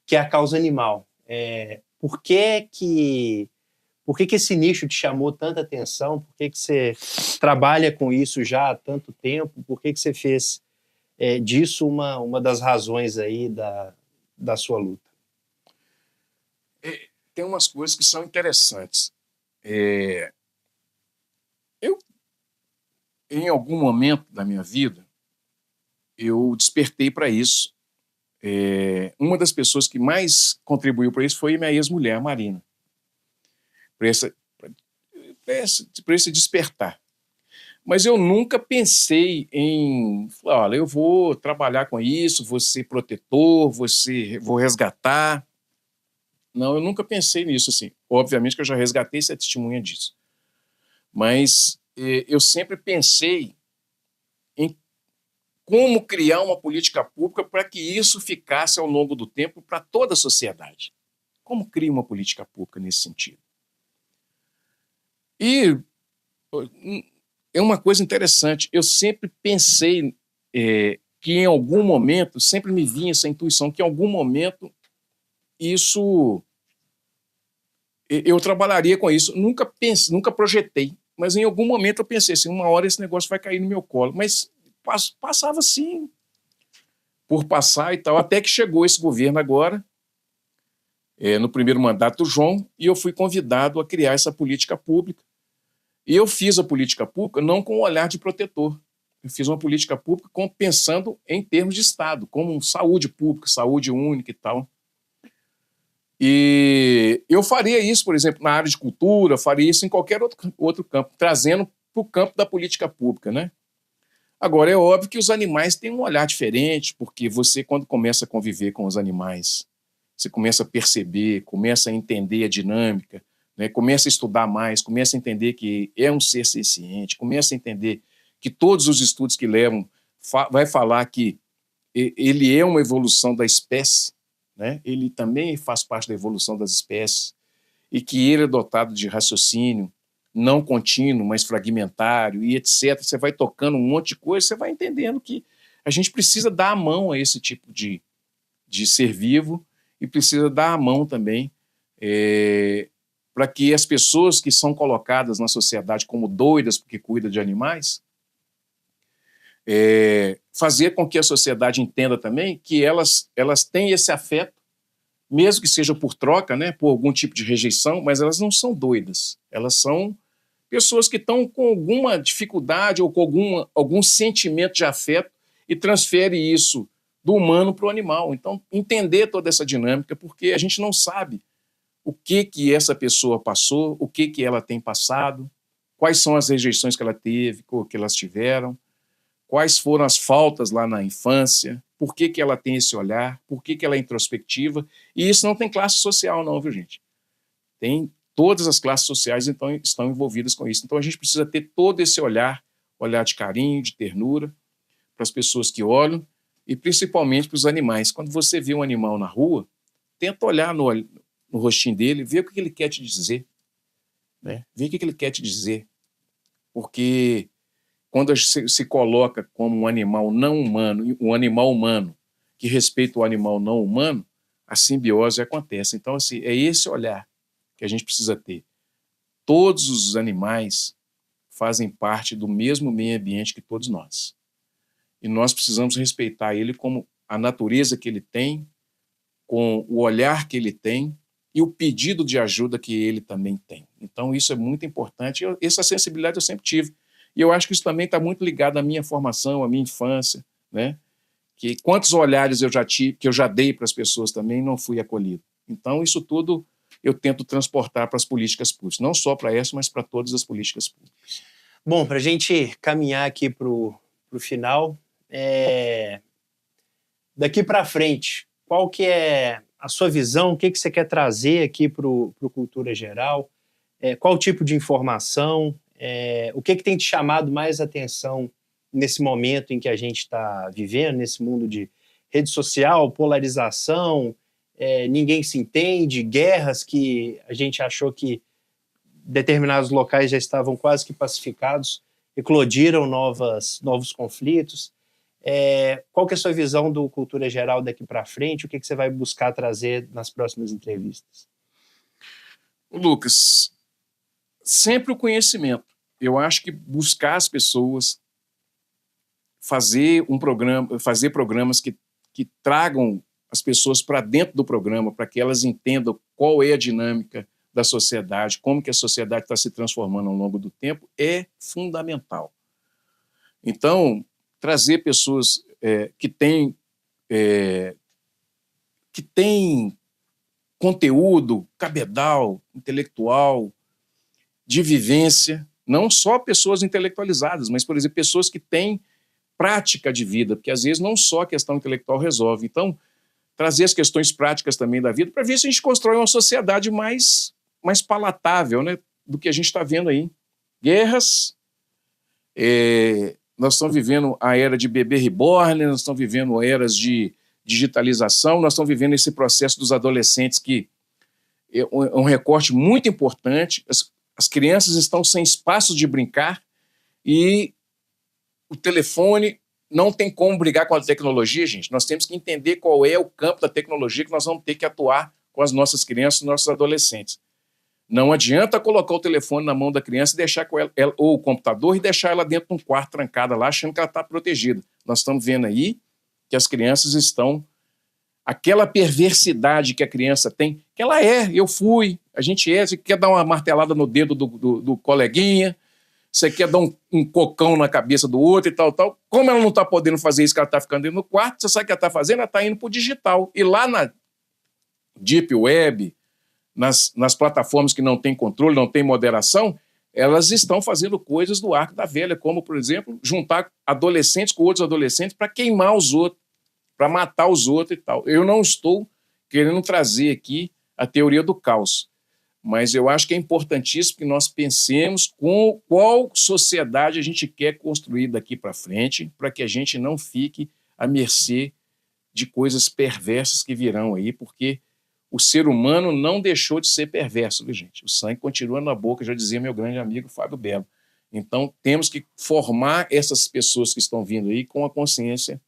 que é a causa animal. Por que esse nicho te chamou tanta atenção? Por que você trabalha com isso já há tanto tempo? Por que você fez disso uma das razões aí da sua luta? Tem umas coisas que são interessantes. Eu, em algum momento da minha vida, eu despertei para isso. Uma das pessoas que mais contribuiu para isso foi minha ex-mulher, a Marina. Para esse despertar. Mas eu nunca pensei em falar, olha, eu vou trabalhar com isso, vou ser protetor, vou resgatar. Não, eu nunca pensei nisso, assim. Obviamente que eu já resgatei, você é testemunha disso. Mas eu sempre pensei em como criar uma política pública para que isso ficasse ao longo do tempo para toda a sociedade. Como cria uma política pública nesse sentido? E é uma coisa interessante, eu sempre pensei que em algum momento, sempre me vinha essa intuição que em algum momento eu trabalharia com isso. Nunca projetei, mas em algum momento eu pensei assim, uma hora esse negócio vai cair no meu colo. Mas passava assim, por passar e tal, até que chegou esse governo agora, no primeiro mandato do João, e eu fui convidado a criar essa política pública. E eu fiz a política pública não com o olhar de protetor. Eu fiz uma política pública pensando em termos de Estado, como saúde pública, saúde única e tal. E eu faria isso, por exemplo, na área de cultura, faria isso em qualquer outro campo, trazendo para o campo da política pública, né? Agora, é óbvio que os animais têm um olhar diferente, porque você, quando começa a conviver com os animais, você começa a perceber, começa a entender a dinâmica, né? Começa a estudar mais, começa a entender que é um ser senciente, começa a entender que todos os estudos que levam vai falar que ele é uma evolução da espécie, né? Ele também faz parte da evolução das espécies, e que ele é dotado de raciocínio, não contínuo, mas fragmentário, e etc. Você vai tocando um monte de coisa, você vai entendendo que a gente precisa dar a mão a esse tipo de ser vivo, e precisa dar a mão também para que as pessoas que são colocadas na sociedade como doidas porque cuidam de animais, fazer com que a sociedade entenda também que elas têm esse afeto, mesmo que seja por troca, né, por algum tipo de rejeição, mas elas não são doidas, elas são pessoas que estão com alguma dificuldade ou com algum sentimento de afeto e transfere isso do humano para o animal. Então, entender toda essa dinâmica, porque a gente não sabe o que essa pessoa passou, o que ela tem passado, quais são as rejeições que ela teve, que elas tiveram, quais foram as faltas lá na infância, por que ela tem esse olhar, por que ela é introspectiva. E isso não tem classe social não, viu, gente? Todas as classes sociais então, estão envolvidas com isso. Então a gente precisa ter todo esse olhar de carinho, de ternura, para as pessoas que olham e principalmente para os animais. Quando você vê um animal na rua, tenta olhar no rostinho dele, ver o que ele quer te dizer. Né? Ver o que ele quer te dizer. Porque quando se coloca como um animal não humano, um animal humano que respeita o animal não humano, a simbiose acontece. Então, assim, é esse olhar que a gente precisa ter. Todos os animais fazem parte do mesmo meio ambiente que todos nós. E nós precisamos respeitar ele como a natureza que ele tem, com o olhar que ele tem e o pedido de ajuda que ele também tem. Então, isso é muito importante. Essa sensibilidade eu sempre tive. E eu acho que isso também está muito ligado à minha formação, à minha infância, né? Que quantos olhares eu já tive, que eu já dei para as pessoas também, não fui acolhido. Então, isso tudo eu tento transportar para as políticas públicas, não só para essa, mas para todas as políticas públicas. Bom, para a gente caminhar aqui para o final, daqui para frente, qual que é a sua visão, o que você quer trazer aqui para o Cultura Geral, qual tipo de informação, o que tem te chamado mais atenção nesse momento em que a gente está vivendo, nesse mundo de rede social, polarização, ninguém se entende, guerras que a gente achou que determinados locais já estavam quase que pacificados, eclodiram novos conflitos. Qual que é a sua visão do Cultura Geral daqui para frente? O que você vai buscar trazer nas próximas entrevistas? Lucas, sempre o conhecimento. Eu acho que buscar as pessoas, fazer programas que tragam as pessoas para dentro do programa, para que elas entendam qual é a dinâmica da sociedade, como que a sociedade está se transformando ao longo do tempo, é fundamental. Então, trazer pessoas que têm conteúdo cabedal, intelectual, de vivência, não só pessoas intelectualizadas, mas, por exemplo, pessoas que têm prática de vida, porque às vezes não só a questão intelectual resolve. Então, trazer as questões práticas também da vida para ver se a gente constrói uma sociedade mais palatável, né, do que a gente está vendo aí. Guerras, nós estamos vivendo a era de bebê reborn, nós estamos vivendo eras de digitalização, nós estamos vivendo esse processo dos adolescentes que é um recorte muito importante. As crianças estão sem espaço de brincar e o telefone não tem como brigar com a tecnologia, gente. Nós temos que entender qual é o campo da tecnologia que nós vamos ter que atuar com as nossas crianças e nossos adolescentes. Não adianta colocar o telefone na mão da criança e deixar com ela, ou o computador, e deixar ela dentro de um quarto trancada lá, achando que ela está protegida. Nós estamos vendo aí que as crianças estão... Aquela perversidade que a criança tem, que ela eu fui, a gente você quer dar uma martelada no dedo do coleguinha, você quer dar um cocão na cabeça do outro e tal. Como ela não está podendo fazer isso, que ela está ficando dentro do quarto, você sabe o que ela está fazendo? Ela está indo para o digital. E lá na Deep Web, nas plataformas que não têm controle, não têm moderação, elas estão fazendo coisas do arco da velha, como, por exemplo, juntar adolescentes com outros adolescentes para queimar os outros, para matar os outros e tal. Eu não estou querendo trazer aqui a teoria do caos, mas eu acho que é importantíssimo que nós pensemos com qual sociedade a gente quer construir daqui para frente, para que a gente não fique à mercê de coisas perversas que virão aí, porque o ser humano não deixou de ser perverso, viu, gente? O sangue continua na boca, já dizia meu grande amigo Fábio Belo. Então, temos que formar essas pessoas que estão vindo aí com a consciência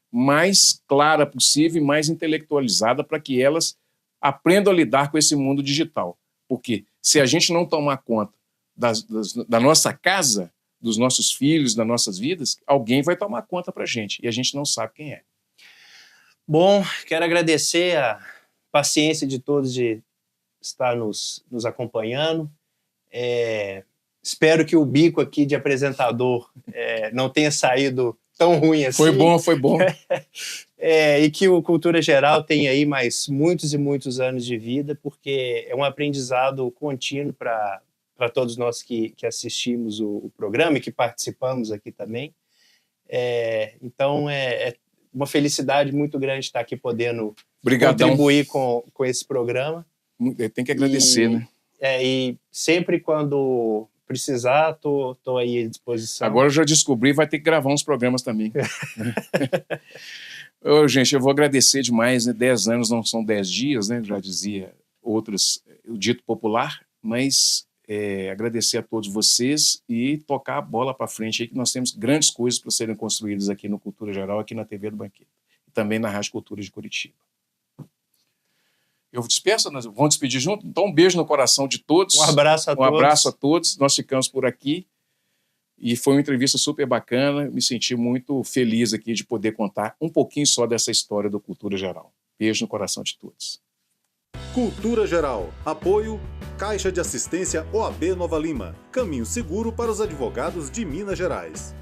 mais clara possível e mais intelectualizada para que elas aprendam a lidar com esse mundo digital. Porque se a gente não tomar conta da nossa casa, dos nossos filhos, das nossas vidas, alguém vai tomar conta para a gente e a gente não sabe quem é. Bom, quero agradecer a paciência de todos de estar nos acompanhando. Espero que o bico aqui de apresentador não tenha saído tão ruim assim. Foi bom, foi bom. E que o Cultura Geral tenha aí mais muitos e muitos anos de vida, porque é um aprendizado contínuo para todos nós que assistimos o programa e que participamos aqui também. Então, é uma felicidade muito grande estar aqui podendo contribuir com esse programa. Tem que agradecer, né? E sempre quando precisar, tô aí à disposição. Agora eu já descobri, vai ter que gravar uns programas também. Gente, eu vou agradecer demais, né? 10 anos não são 10 dias, né? Já dizia outros, o dito popular, mas agradecer a todos vocês e tocar a bola para frente aí, que nós temos grandes coisas para serem construídas aqui no Cultura Geral, aqui na TV do Banquete, e também na Rádio Cultura de Curitiba. Eu despeço, nós vamos despedir junto? Então, um beijo no coração de todos. Um abraço a todos. Um abraço a todos. Nós ficamos por aqui. E foi uma entrevista super bacana. Me senti muito feliz aqui de poder contar um pouquinho só dessa história do Cultura Geral. Beijo no coração de todos. Cultura Geral. Apoio Caixa de Assistência OAB Nova Lima. Caminho seguro para os advogados de Minas Gerais.